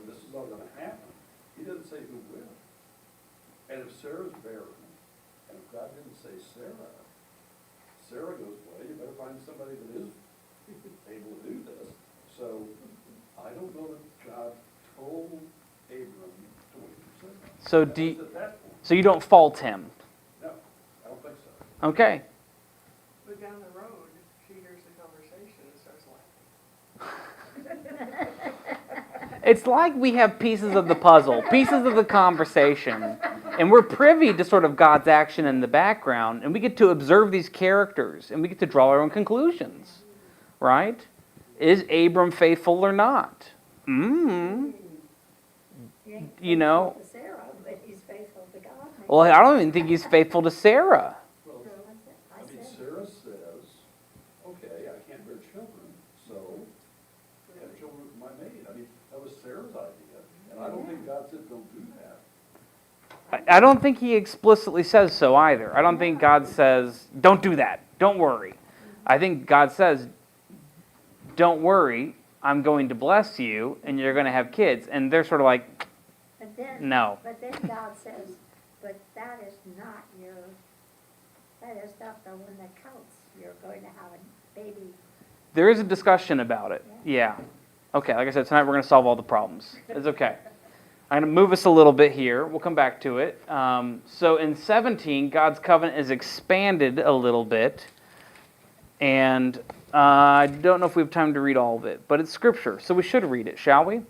this is all going to happen. He doesn't say who will. And if Sarah's barren, and if God didn't say Sarah goes, well, you better find somebody that is able to do this. So I don't know that God told Abram 20%. so That was at that point. so you don't fault him. No, I don't think so. Okay. But down the road, she hears the conversation and starts laughing. It's like we have pieces of the puzzle, pieces of the conversation, and we're privy to sort of God's action in the background, and we get to observe these characters, and we get to draw our own conclusions, right? Is Abram faithful or not? He ain't You faithful to Sarah, but he's faithful to God. Well, I don't even think he's faithful to Sarah. Well, I I mean, said, Sarah says, okay, I can't bear children, so have children with my maid. I mean, that was Sarah's idea, and I don't think God said don't do that. I don't think he explicitly says so either. I don't think God says, don't do that, don't worry. I think God says, don't worry, I'm going to bless you, and you're going to have kids. And they're sort of like, but then, no. But then God says, but that is not the one that counts. You're going to have a baby. There is a discussion about it. Yeah. Okay, like I said, tonight we're going to solve all the problems. It's okay. I'm going to move us a little bit here. We'll come back to it. So in 17, God's covenant is expanded a little bit. And I don't know if we have time to read all of it, but it's scripture, so we should read it, shall we?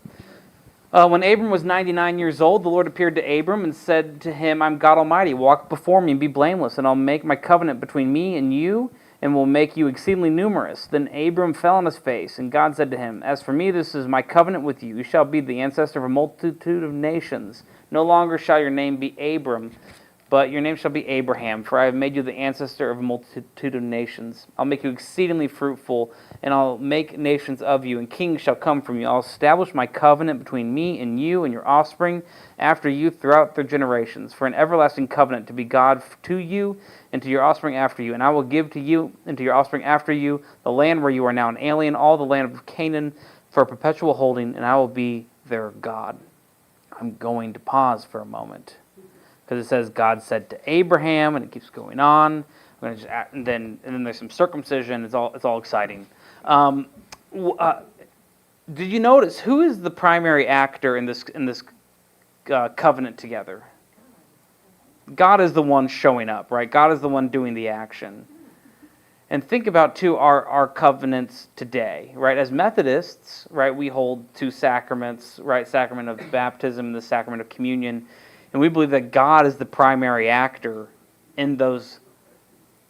When Abram was 99 years old, the Lord appeared to Abram and said to him, I'm God Almighty, walk before me and be blameless, and I'll make my covenant between me and you, and will make you exceedingly numerous. Then Abram fell on his face, and God said to him, As for me, this is my covenant with you. You shall be the ancestor of a multitude of nations. No longer shall your name be Abram, but your name shall be Abraham, for I have made you the ancestor of a multitude of nations. I'll make you exceedingly fruitful, and I'll make nations of you, and kings shall come from you. I'll establish my covenant between me and you and your offspring after you throughout their generations, for an everlasting covenant to be God to you and to your offspring after you. And I will give to you and to your offspring after you the land where you are now an alien, all the land of Canaan, for a perpetual holding, and I will be their God. I'm going to pause for a moment, because it says God said to Abraham, and it keeps going on. I'm going to just and then there's some circumcision. It's all exciting. Did you notice who is the primary actor in this covenant together? God is the one showing up, right? God is the one doing the action. And think about, too, our covenants today, right? As Methodists, right, we hold two sacraments, right? Sacrament of baptism and the sacrament of communion. And we believe that God is the primary actor in those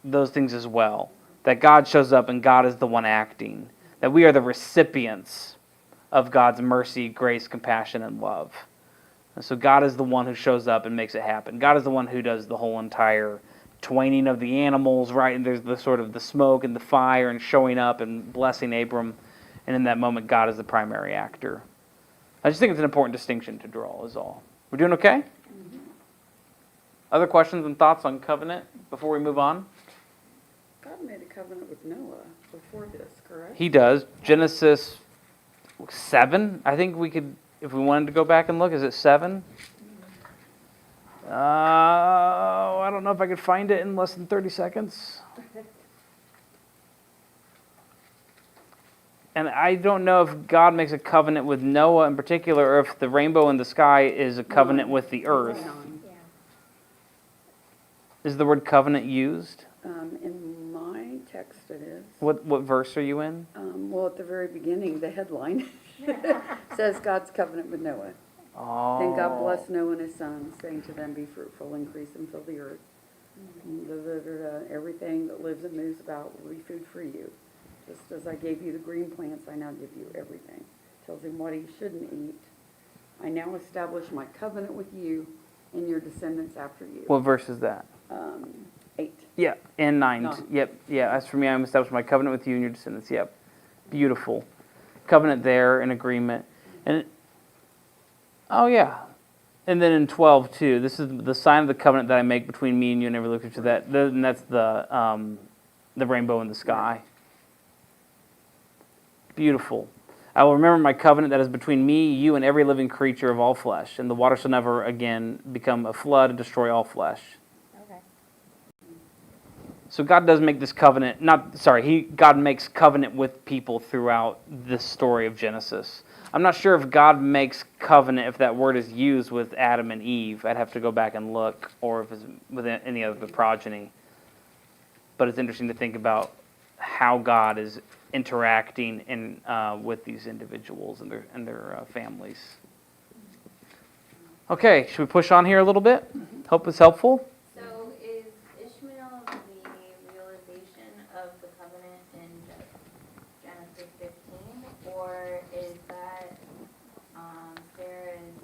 things as well. That God shows up and God is the one acting. That we are the recipients of God's mercy, grace, compassion, and love. And so God is the one who shows up and makes it happen. God is the one who does the whole entire twaning of the animals, right? And there's the sort of the smoke and the fire and showing up and blessing Abram. And in that moment, God is the primary actor. I just think it's an important distinction to draw, is all. We're doing okay? Other questions and thoughts on covenant before we move on? God made a covenant with Noah before this, correct? He does. Genesis 7, I think we could, if we wanted to go back and look, is it 7? I don't know if I could find it in less than 30 seconds. And I don't know if God makes a covenant with Noah in particular, or if the rainbow in the sky is a covenant with the earth. Yeah. Is the word covenant used? In my text it is. What verse are you in? Well, at the very beginning, the headline says God's covenant with Noah. Oh. Then God blessed Noah and his sons, saying to them, be fruitful, increase, and fill the earth. Everything that lives and moves about will be food for you. Just as I gave you the green plants, I now give you everything. Tells him what he shouldn't eat. I now establish my covenant with you and your descendants after you. What verse is that? 8. Yeah, and 9. Nine. Yep, yeah. As for me, I am established my covenant with you and your descendants. Yep, beautiful. Covenant there, in agreement. And oh yeah, and then in 12 too. This is the sign of the covenant that I make between me and you, and every look to that. And that's the rainbow in the sky. Beautiful. I will remember my covenant that is between me, you, and every living creature of all flesh, and the water shall never again become a flood and destroy all flesh. Okay. So God does make this covenant, God makes covenant with people throughout this story of Genesis. I'm not sure if God makes covenant, if that word is used with Adam and Eve. I'd have to go back and look, or if it's with any of the progeny. But it's interesting to think about how God is interacting with these individuals and their families. Okay, should we push on here a little bit? Hope it's helpful. So is Ishmael the realization of the covenant in Genesis 15, or is that Sarah's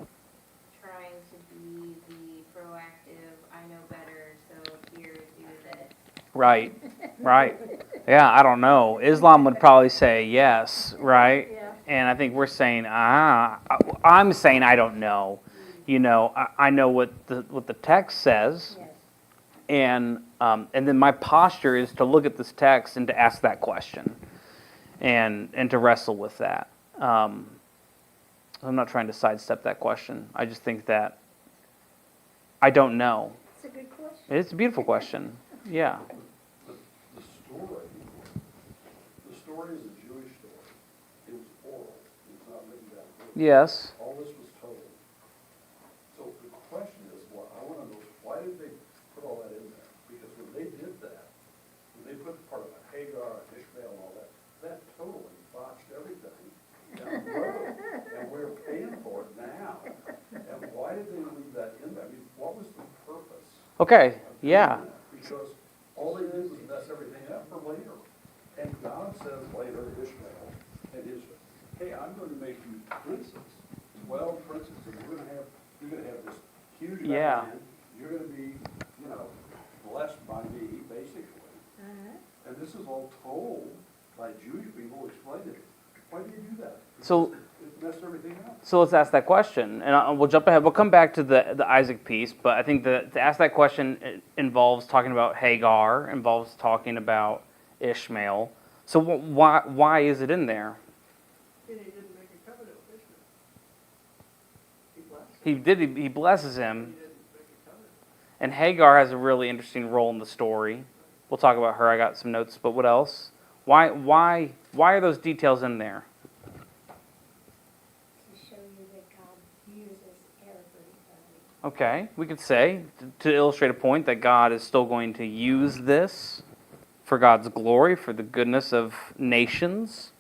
trying to be the proactive, I know better, so here, do this? Right. Yeah, I don't know. Islam would probably say yes, right? Yeah. And I think we're saying, I'm saying I don't know. You know, I know what the text says, Yes. and then my posture is to look at this text and to ask that question, and to wrestle with that. I'm not trying to sidestep that question. I just think that I don't know. It's a good question. It's a beautiful question. Yeah. The story is a Jewish story. It was oral, it was not written down. Yes. All this was told. So the question is, what I want to know is, why did they put all that in there? Because when they did that, when they put part of Hagar, Ishmael, and all that, that totally botched everything down the road. And we're paying for it now. And why did they leave that in there? I mean, what was the purpose? Okay. of doing Yeah. that? Because all they did was mess everything up for later. And God says later to Ishmael and Israel, hey, I'm going to make you princes, 12 princes, and you're going to have this huge Yeah. land. You're going to be you know, blessed by me, basically. And this is all told by Jewish people, explain it. Why do you do that? So- It messed everything up. So let's ask that question, and we'll jump ahead. We'll come back to the Isaac piece, but I think to ask that question involves talking about Hagar, involves talking about Ishmael. So why is it in there? And he didn't make a covenant with Ishmael. He blessed him. He did. He blesses He him, didn't make a covenant. and Hagar has a really interesting role in the story. We'll talk about her. I got some notes, but what else? Why are those details in there? To show you that God uses everybody. Okay, we could say, to illustrate a point, that God is still going to use this for God's glory, for the goodness of nations.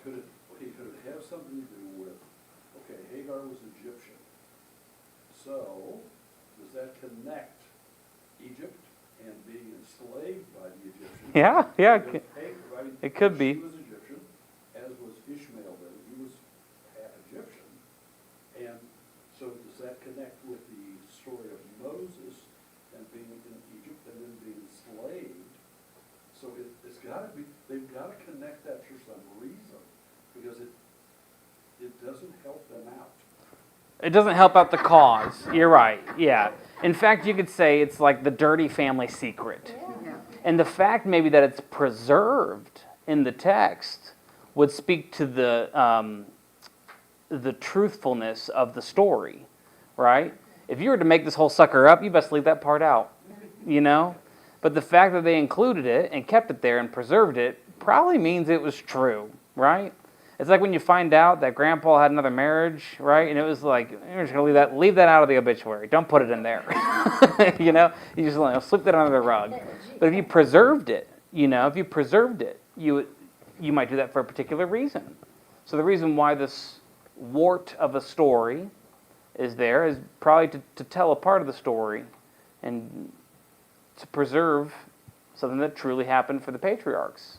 Could it have something to do with, okay, Hagar was Egyptian. So, does that connect Egypt and being enslaved by the Egyptians? Yeah, Because it could be. She was Egyptian, as was Ishmael then, he was half Egyptian. And so does that connect with the story of Moses and being in Egypt and then being enslaved? So it's gotta be, they've gotta connect that for some reason, because it doesn't help them out. It doesn't help out the cause. You're right, yeah. In fact, you could say it's like the dirty family secret. Yeah. And the fact maybe that it's preserved in the text would speak to the truthfulness of the story, right? If you were to make this whole sucker up, you best leave that part out, you know? But the fact that they included it and kept it there and preserved it probably means it was true, right? It's like when you find out that Grandpa had another marriage, right? And it was like, you're just gonna leave that out of the obituary. Don't put it in there, you know? You just slip that under the rug. But if you preserved it, you might do that for a particular reason. So the reason why this wart of a story is there is probably to tell a part of the story and to preserve something that truly happened for the patriarchs.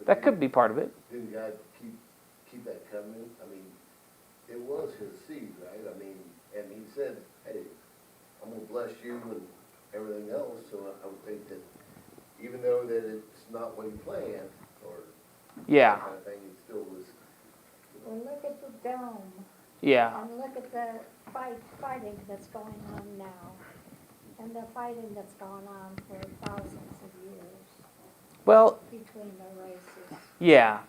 That could be part of it. Didn't God keep that covenant? I mean, it was his seed, right? I mean, and he said, hey, I'm gonna bless you and everything else, so I would think that even though that it's not what he planned, or Yeah, that kind of thing, it still was, Well, look at the dome, yeah. and look at the fighting that's going on now, and the fighting that's gone on for thousands of years Well, between the races. yeah.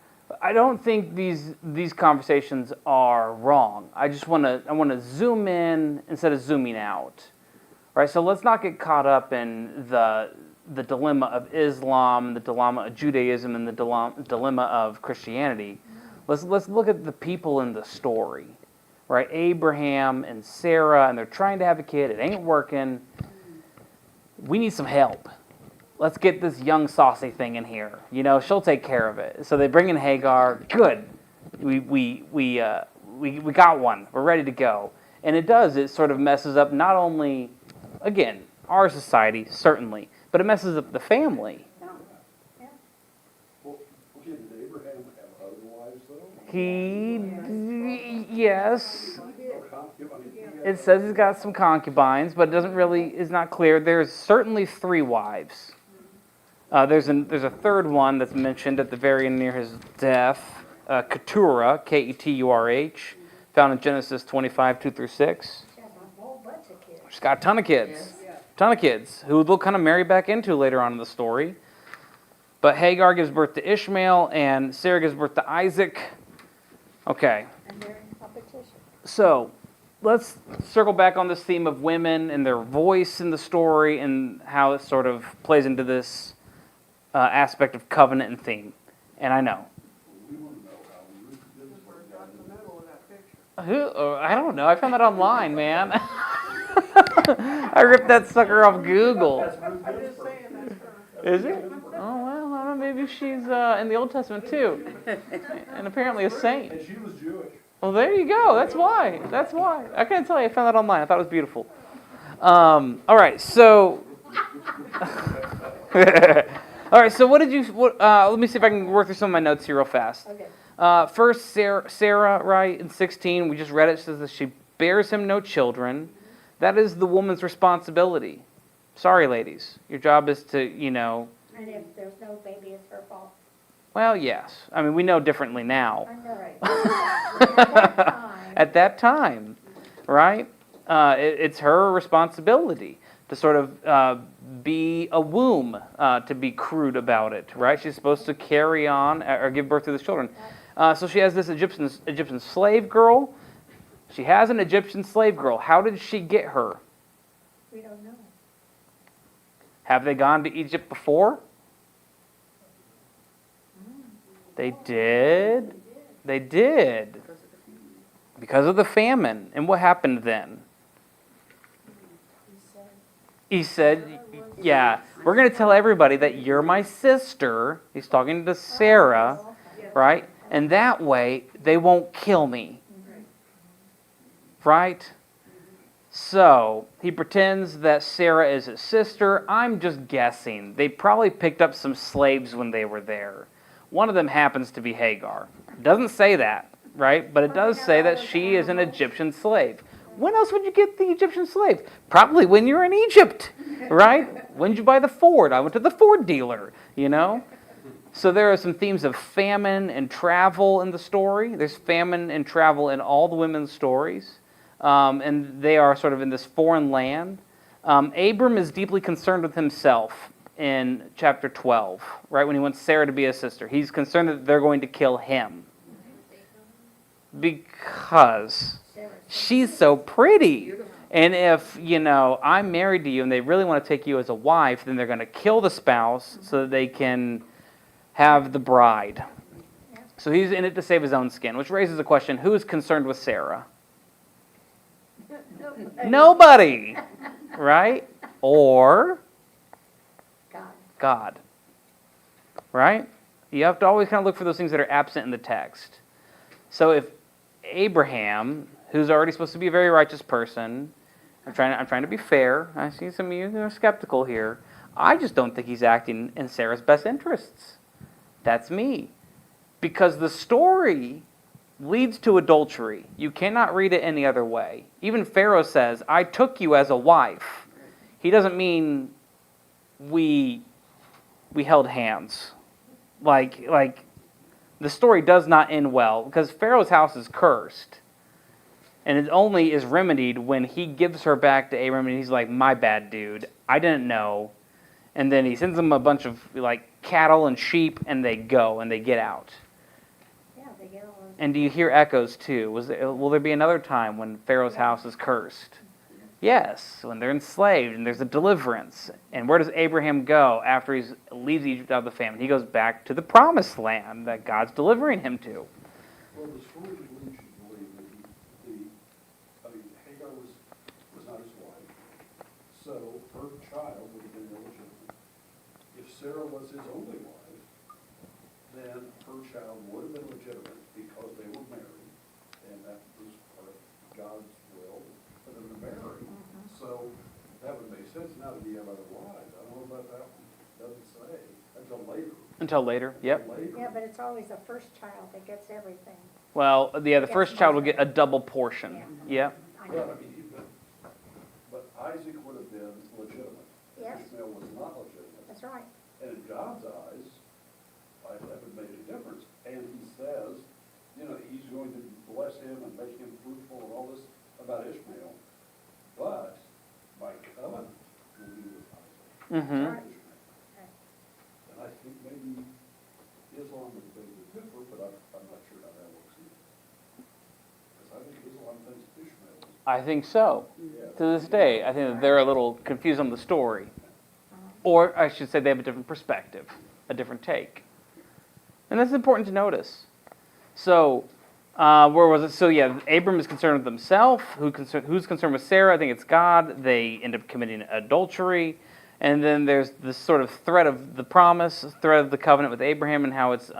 I don't think these conversations are wrong. I want to zoom in instead of zooming out. Right? So let's not get caught up in the dilemma of Islam, the dilemma of Judaism, and the dilemma of Christianity. Let's look at the people in the story. Right? Abraham and Sarah, and they're trying to have a kid. It ain't working. We need some help. Let's get this young saucy thing in here. You know, she'll take care of it. So they bring in Hagar. Good. We got one. We're ready to go. And it does. It sort of messes up not only, again, our society, certainly, but it messes up the family. Well, okay, did Abraham have other wives though? Yes. Concubine? It says he's got some concubines, but it doesn't really, is not clear. There's certainly 3 wives. There's a third one that's mentioned at the very end near his death, Keturah, Keturh, found in Genesis 25, 2-6. She has a whole bunch of kids. She's got a ton of kids. Ton of kids, who they'll kind of marry back into later on in the story. But Hagar gives birth to Ishmael, and Sarah gives birth to Isaac. Okay, And they're in competition. so let's circle back on this theme of women and their voice in the story and how it sort of plays into this aspect of covenant and theme. And I know. We want to know how Ruth Ginsburg got Right in the middle of that picture. I don't know. I found that online, man. I ripped that sucker off Google. That's Ruth I'm just Ginsburg. saying that's her. Is it? Oh, well, I don't know. Maybe she's in the Old Testament too. And apparently a saint. And she was Jewish. Well, there you go. That's why. That's why. I can't tell you. I found that online. I thought it was beautiful. All right. So. All right. So what did you? Let me see if I can work through some of my notes here real fast. Okay. First, Sarah, right, in 16, we just read it, says that she bears him no children. That is the woman's responsibility. Sorry, ladies. Your job is to, you know, And if there's no baby, it's her fault. well, yes. I mean, we know differently now. I'm right. At that time, At that time, right? It's her responsibility to sort of be a womb, to be crude about it, right? She's supposed to carry on or give birth to the children. So she has this Egyptian slave girl. She has an Egyptian slave girl. How did she get her? we don't know. Have they gone to Egypt before? They did. They did. Because of the famine. And what happened then? He said, yeah, we're going to tell everybody that you're my sister. He's talking to Sarah, right? And that way, they won't kill me. Right? So, he pretends that Sarah is his sister. I'm just guessing. They probably picked up some slaves when they were there. One of them happens to be Hagar. It doesn't say that, right? But it does say that she is an Egyptian slave. When else would you get the Egyptian slave? Probably when you're in Egypt, right? When did you buy the Ford? I went to the Ford dealer, you know? So there are some themes of famine and travel in the story. There's famine and travel in all the women's stories. And they are sort of in this foreign land. Abram is deeply concerned with himself in chapter 12, right? When he wants Sarah to be his sister. He's concerned that they're going to kill him. Because she's so pretty. And if, you know, I'm married to you and they really want to take you as a wife, then they're going to kill the spouse so that they can have the bride. So he's in it to save his own skin, which raises the question, who is concerned with Sarah? Nobody, right? Or God. God, right? You have to always kind of look for those things that are absent in the text. So if Abraham, who's already supposed to be a very righteous person, I'm trying to be fair. I see some of you who are skeptical here. I just don't think he's acting in Sarah's best interests. That's me. Because the story leads to adultery. You cannot read it any other way. Even Pharaoh says, I took you as a wife. He doesn't mean we held hands. Like the story does not end well because Pharaoh's house is cursed. And it only is remedied when he gives her back to Abram and he's like, my bad, dude. I didn't know. And then he sends them a bunch of like cattle and sheep and they go and they get out. Yeah, they get all And do you hear echoes too? Will there be another time when Pharaoh's house is cursed? Yes, when they're enslaved and there's a deliverance. And where does Abraham go after he leaves Egypt out of the famine? He goes back to the promised land that God's delivering him to. Well, the story leads you to believe that Hagar was not his wife, so her child would have been illegitimate. If Sarah was his only wife, then her child would have been legitimate because they were married, and that was part of God's will for them to marry. So that would make sense. Now that you have other wives, I don't know about that one. Doesn't say until later. Until later, yep. Later. Yeah, but it's always the first child that gets everything. Well, yeah, the first child will get a double portion. Yep. I Well, know. I mean, but Isaac would have been legitimate. Yes. Ishmael was not legitimate. That's right. And in God's eyes, that would make a difference. And he says, you know, he's going to bless him and make him fruitful and all this about Ishmael. But my covenant will be with Isaac. Mm-hmm. Right. And I think maybe Islam would beg to differ, but I'm not sure how that works either. Because I think Islam thinks Ishmael is. I think so. Yeah. To this day, I think that they're a little confused on the story. Or I should say they have a different perspective, a different take. And that's important to notice. So, where was it? So yeah, Abram is concerned with himself. Who's concerned with Sarah? I think it's God. They end up committing adultery. And then there's this sort of thread of the promise, thread of the covenant with Abraham and how it's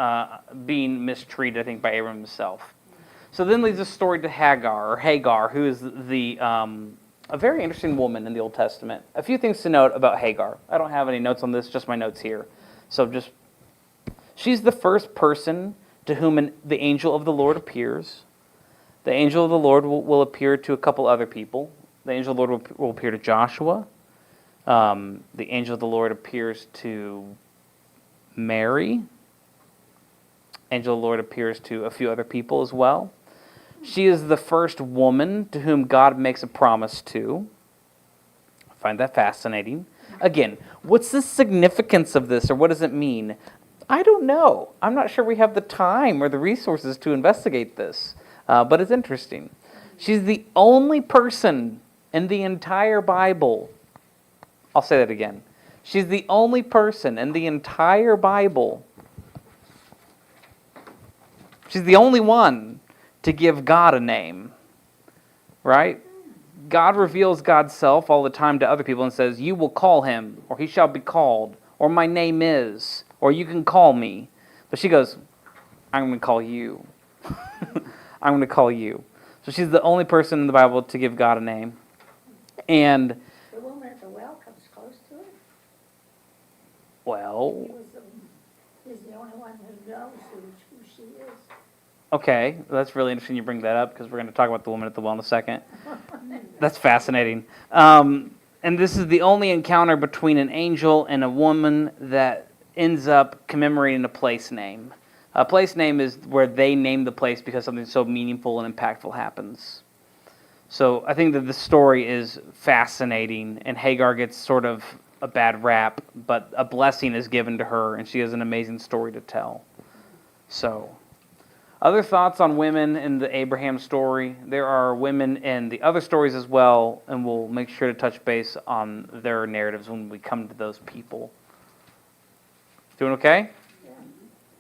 being mistreated, I think, by Abram himself. So then leads the story to Hagar, who is a very interesting woman in the Old Testament. A few things to note about Hagar. I don't have any notes on this, just my notes here. So she's the first person to whom the angel of the Lord appears. The angel of the Lord will appear to a couple other people. The angel of the Lord will appear to Joshua, The angel of the Lord appears to Mary. Angel of the Lord appears to a few other people as well. She is the first woman to whom God makes a promise to. I find that fascinating. Again, what's the significance of this, or what does it mean? I don't know. I'm not sure we have the time or the resources to investigate this, but it's interesting. She's the only person in the entire Bible. I'll say that again. She's the only person in the entire Bible. She's the only one to give God a name, right? God reveals God's self all the time to other people and says, you will call him, or he shall be called, or my name is, or you can call me. But she goes, I'm going to call you. I'm going to call you. So she's the only person in the Bible to give God a name. And, The woman at the well comes close to it. well, He's the only one who knows who she is. okay, that's really interesting you bring that up because we're going to talk about the woman at the well in a second. That's fascinating. And this is the only encounter between an angel and a woman that ends up commemorating a place name. A place name is where they name the place because something so meaningful and impactful happens. So I think that the story is fascinating, and Hagar gets sort of a bad rap, but a blessing is given to her, and she has an amazing story to tell. So, other thoughts on women in the Abraham story? There are women in the other stories as well, and we'll make sure to touch base on their narratives when we come to those people. Doing okay?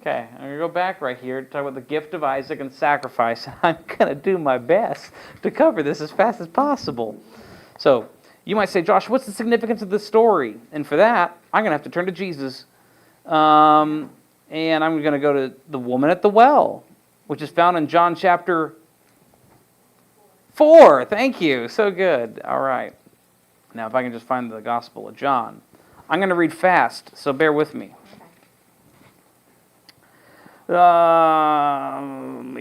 Okay, I'm going to go back right here to talk about the gift of Isaac and sacrifice. I'm going to do my best to cover this as fast as possible. So, you might say, Josh, what's the significance of this story? And for that, I'm going to have to turn to Jesus. And I'm going to go to the woman at the well, which is found in John chapter 4. Thank you. So good. All right. Now, if I can just find the Gospel of John. I'm going to read fast, so bear with me. He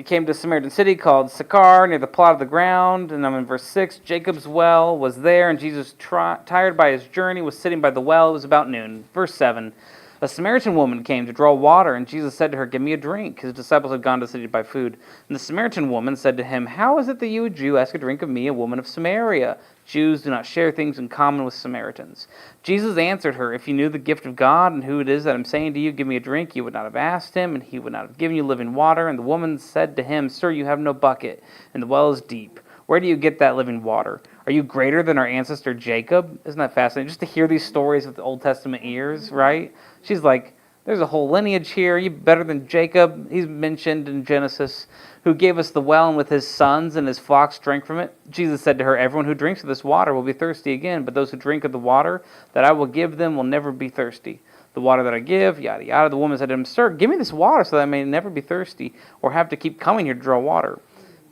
came to a Samaritan city called Sychar, near the plot of the ground. And I'm in verse 6. Jacob's well was there, and Jesus, tired by his journey, was sitting by the well. It was about noon. Verse 7. A Samaritan woman came to draw water, and Jesus said to her, give me a drink. His disciples had gone to the city to buy food. And the Samaritan woman said to him, how is it that you, a Jew, ask a drink of me, a woman of Samaria? Jews do not share things in common with Samaritans. Jesus answered her, if you knew the gift of God and who it is that I'm saying to you, give me a drink, you would not have asked him, and he would not have given you living water. And the woman said to him, sir, you have no bucket, and the well is deep. Where do you get that living water? Are you greater than our ancestor Jacob? Isn't that fascinating? Just to hear these stories with the Old Testament ears, right? She's like, there's a whole lineage here. You better than Jacob. He's mentioned in Genesis, who gave us the well, and with his sons and his flocks drank from it. Jesus said to her, everyone who drinks of this water will be thirsty again, but those who drink of the water that I will give them will never be thirsty. The water that I give, yada yada. The woman said to him, sir, give me this water so that I may never be thirsty or have to keep coming here to draw water.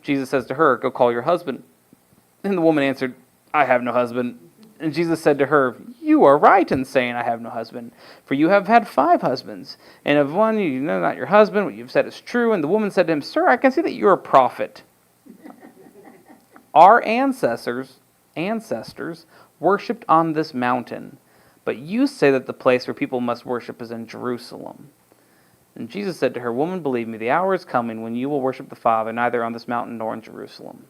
Jesus says to her, go call your husband. And the woman answered, I have no husband. And Jesus said to her, you are right in saying I have no husband, for you have had 5 husbands, and of one you know not your husband. What you've said is true. And the woman said to him, sir, I can see that you are a prophet. Our ancestors worshipped on this mountain, but you say that the place where people must worship is in Jerusalem. And Jesus said to her, woman, believe me, the hour is coming when you will worship the Father, neither on this mountain nor in Jerusalem.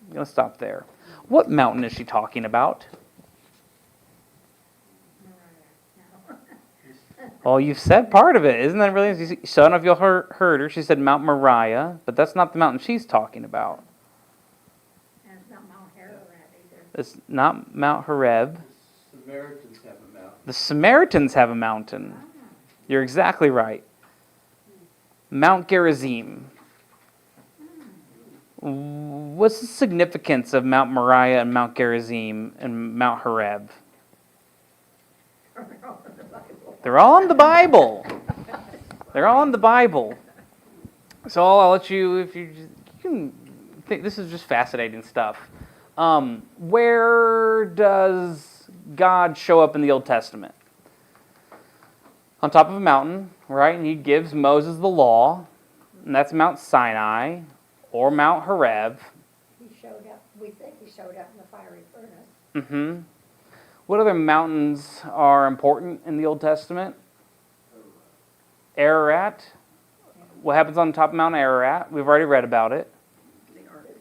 I'm going to stop there. What mountain is she talking about? Well, you've said part of it. Isn't that really? So I don't know if you heard her. She said Mount Moriah, but that's not the mountain she's talking about. And it's not Mount Ararat either. It's not Mount Horeb. Samaritans have a mountain. The Samaritans have a mountain. You're exactly right. Mount Gerizim. What's the significance of Mount Moriah and Mount Gerizim and Mount Horeb? They're all in the Bible. They're all in the Bible. So I'll let you, if you can think, this is just fascinating stuff. Where does God show up in the Old Testament? On top of a mountain, right? And he gives Moses the law, and that's Mount Sinai or Mount Horeb. He showed up, we think he showed up in the fiery furnace. Mm-hmm. What other mountains are important in the Old Testament? Ararat. What happens on top of Mount Ararat? We've already read about it.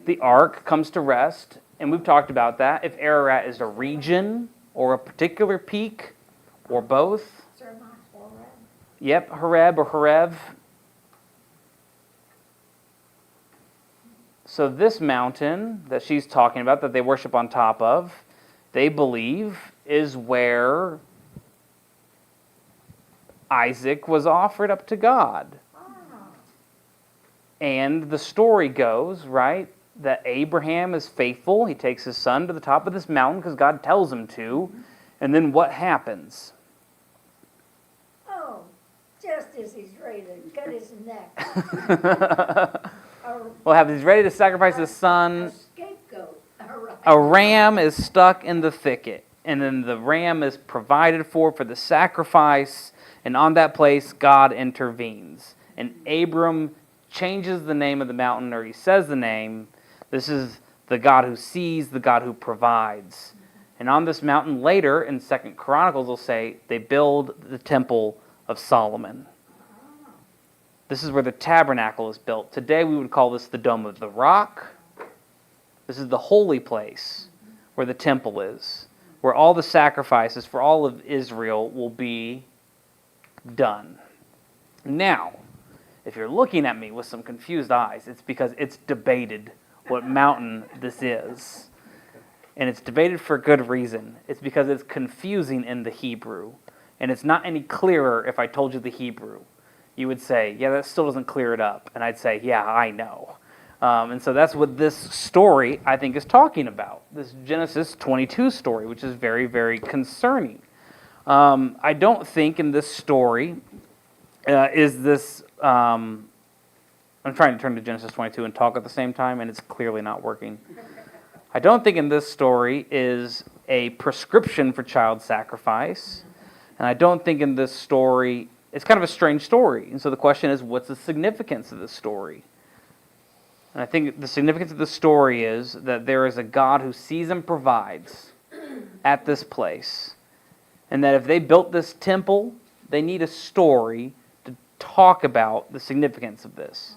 The ark comes to rest, and we've talked about that. If Ararat is a region or a particular peak or both. Sir, Mount Horeb. Yep, Horeb or Horeb. So this mountain that she's talking about, that they worship on top of, they believe is where Isaac was offered up to God. And the story goes, right, that Abraham is faithful. He takes his son to the top of this mountain because God tells him to. And then what happens? Oh, just as he's ready to cut his neck. What happens? He's ready to sacrifice his A son. scapegoat, all right. A ram is stuck in the thicket. And then the ram is provided for the sacrifice. And on that place, God intervenes. And Abram changes the name of the mountain, or he says the name. This is the God who sees, the God who provides. And on this mountain later, in 2 Chronicles, will say, they build the temple of Solomon. This is where the tabernacle is built. Today we would call this the Dome of the Rock. This is the holy place where the temple is, where all the sacrifices for all of Israel will be done. Now, if you're looking at me with some confused eyes, it's because it's debated what mountain this is. And it's debated for good reason. It's because it's confusing in the Hebrew. And it's not any clearer if I told you the Hebrew. You would say, yeah, that still doesn't clear it up. And I'd say, yeah, I know. And so that's what this story, I think, is talking about. This Genesis 22 story, which is very, very concerning. I don't think in this story is this... I'm trying to turn to Genesis 22 and talk at the same time, and it's clearly not working. I don't think in this story is a prescription for child sacrifice. And I don't think in this story... It's kind of a strange story. And so the question is, what's the significance of this story? And I think the significance of the story is that there is a God who sees and provides at this place. And that if they built this temple, they need a story to talk about the significance of this.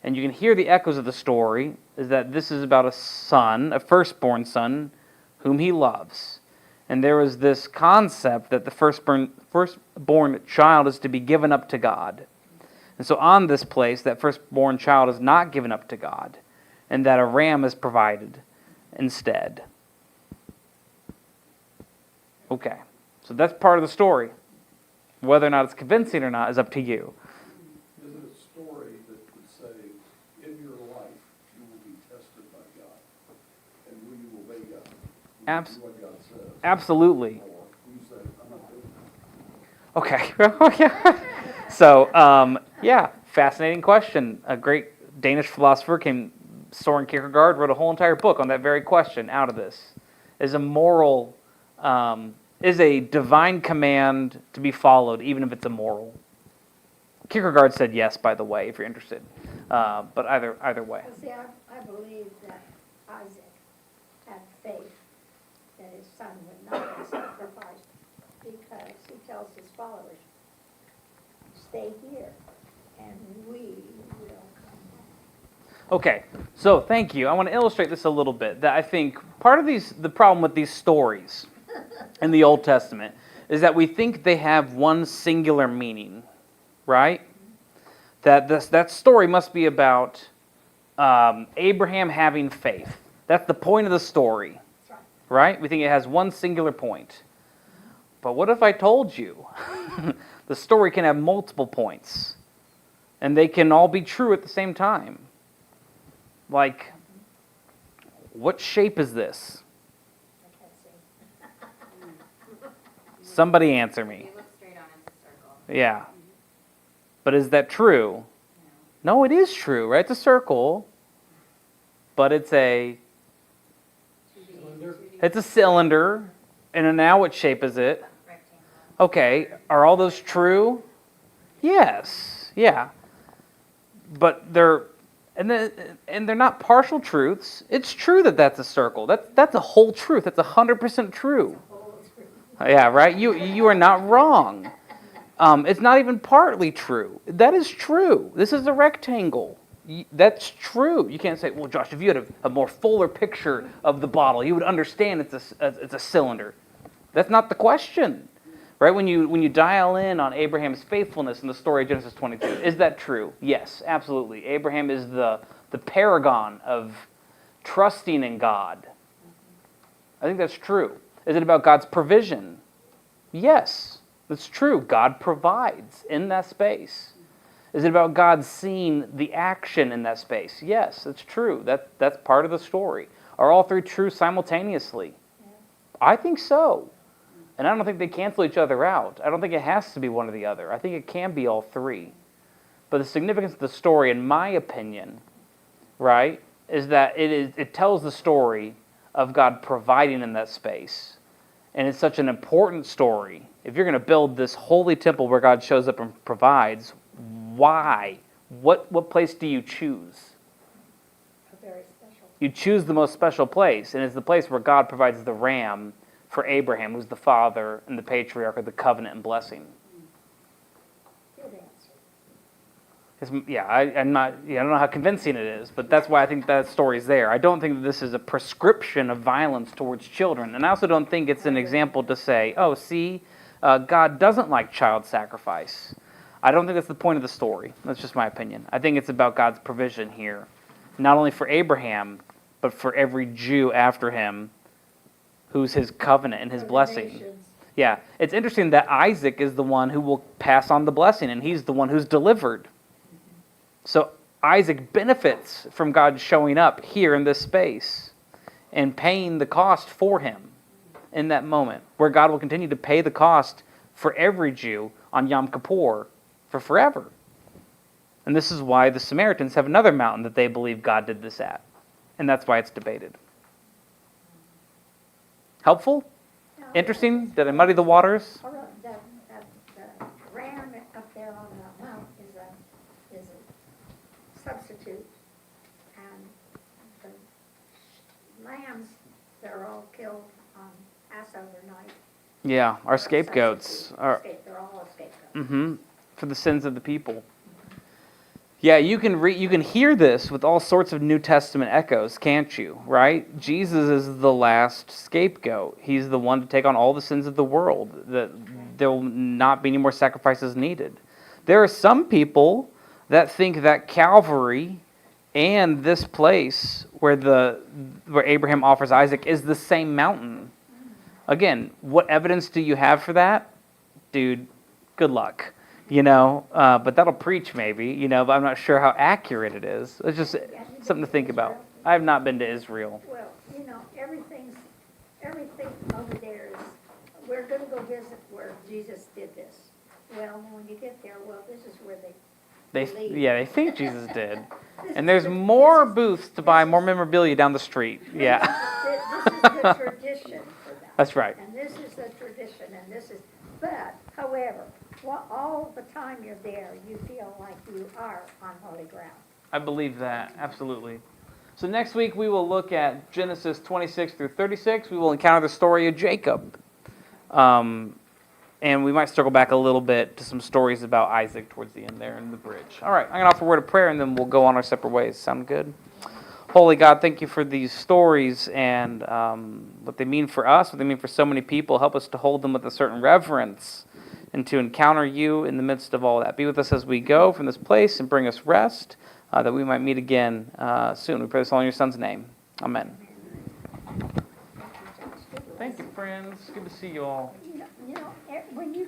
And you can hear the echoes of the story, is that this is about a son, a firstborn son, whom he loves. And there is this concept that the firstborn child is to be given up to God. And so on this place, that firstborn child is not given up to God, and that a ram is provided instead. Okay, so that's part of the story. Whether or not it's convincing or not is up to you. Is it a story that would say, in your life, you will be tested by God? And will you obey God? Will you do what God says? Absolutely. Or will you say, I'm not doing that? Okay. So, yeah, fascinating question. A great Danish philosopher Soren Kierkegaard, wrote a whole entire book on that very question out of this. Is a divine command to be followed, even if it's immoral? Kierkegaard said yes, by the way, if you're interested. But either way. Well, see, I believe that Isaac had faith that his son would not be sacrificed because he tells his followers, stay here and we will come back. Okay, so thank you. I want to illustrate this a little bit. That I think part of the problem with these stories in the Old Testament is that we think they have one singular meaning, right? That story must be about Abraham having faith. That's the point of the story, That's right. right? We think it has one singular point. But what if I told you the story can have multiple points, and they can all be true at the same time? Like, what shape is this? I can't see. Somebody answer If me. you look straight on, it's a circle. Yeah. But is that true? No, it is true, right? It's a circle, but it's a cylinder. And now what shape is it? Rectangle. Okay, are all those true? Yes. Yeah. But they're not partial truths. It's true that that's a circle. That's a whole truth. That's 100% true. Yeah, right? You are not wrong. It's not even partly true. That is true. This is a rectangle. That's true. You can't say, well, Josh, if you had a more fuller picture of the bottle, you would understand it's a cylinder. That's not the question. Right? When you dial in on Abraham's faithfulness in the story of Genesis 22, is that true? Yes, absolutely. Abraham is the paragon of trusting in God. I think that's true. Is it about God's provision? Yes, that's true. God provides in that space. Is it about God seeing the action in that space? Yes, that's true. That's part of the story. Are all three true simultaneously? I think so. And I don't think they cancel each other out. I don't think it has to be one or the other. I think it can be all three. But the significance of the story, in my opinion, right, is that it tells the story of God providing in that space. And it's such an important story. If you're going to build this holy temple where God shows up and provides, why? What place do you choose? A very special. You choose the most special place, and it's the place where God provides the ram for Abraham, who's the father and the patriarch of the covenant and blessing. Good answer. I'm not. I don't know how convincing it is, but that's why I think that story's there. I don't think that this is a prescription of violence towards children, and I also don't think it's an example to say, "Oh, see, God doesn't like child sacrifice." I don't think that's the point of the story. That's just my opinion. I think it's about God's provision here, not only for Abraham, but for every Jew after him, who's his covenant and his blessing. Yeah, it's interesting that Isaac is the one who will pass on the blessing, and he's the one who's delivered. So Isaac benefits from God showing up here in this space and paying the cost for him in that moment, where God will continue to pay the cost for every Jew on Yom Kippur for forever. And this is why the Samaritans have another mountain that they believe God did this at. And that's why it's debated. Helpful? Interesting? Did I muddy the waters? All right, the ram up there on the mount is a substitute, and the lambs that are all killed on Passover night. Yeah, our scapegoats are They're all a scapegoat. for the sins of the people. Yeah, you can hear this with all sorts of New Testament echoes, can't you? Right? Jesus is the last scapegoat. He's the one to take on all the sins of the world. That there will not be any more sacrifices needed. There are some people that think that Calvary and this place where Abraham offers Isaac is the same mountain. Again, what evidence do you have for that? Dude, good luck. But that'll preach maybe, but I'm not sure how accurate it is. It's just something to think about. I have not been to Israel. Well, everything over there is, we're gonna go visit where Jesus did this. Well, when you get there, this is where They think Jesus did. This And is there's the- more this is- booths to buy more memorabilia down the street. Yeah, This is the tradition for that. that's right. And this is the tradition, but, however, all the time you're there, you feel like you are on holy ground. I believe that, absolutely. So next week we will look at Genesis 26 through 36. We will encounter the story of Jacob. And we might circle back a little bit to some stories about Isaac towards the end there in the bridge. All right, I'm going to offer a word of prayer and then we'll go on our separate ways. Sound good? Holy God, thank you for these stories and what they mean for us, what they mean for so many people. Help us to hold them with a certain reverence and to encounter you in the midst of all that. Be with us as we go from this place and bring us rest, that we might meet again soon. We pray this all in your Son's name. Amen. Thank you, friends. Good to see you all. When you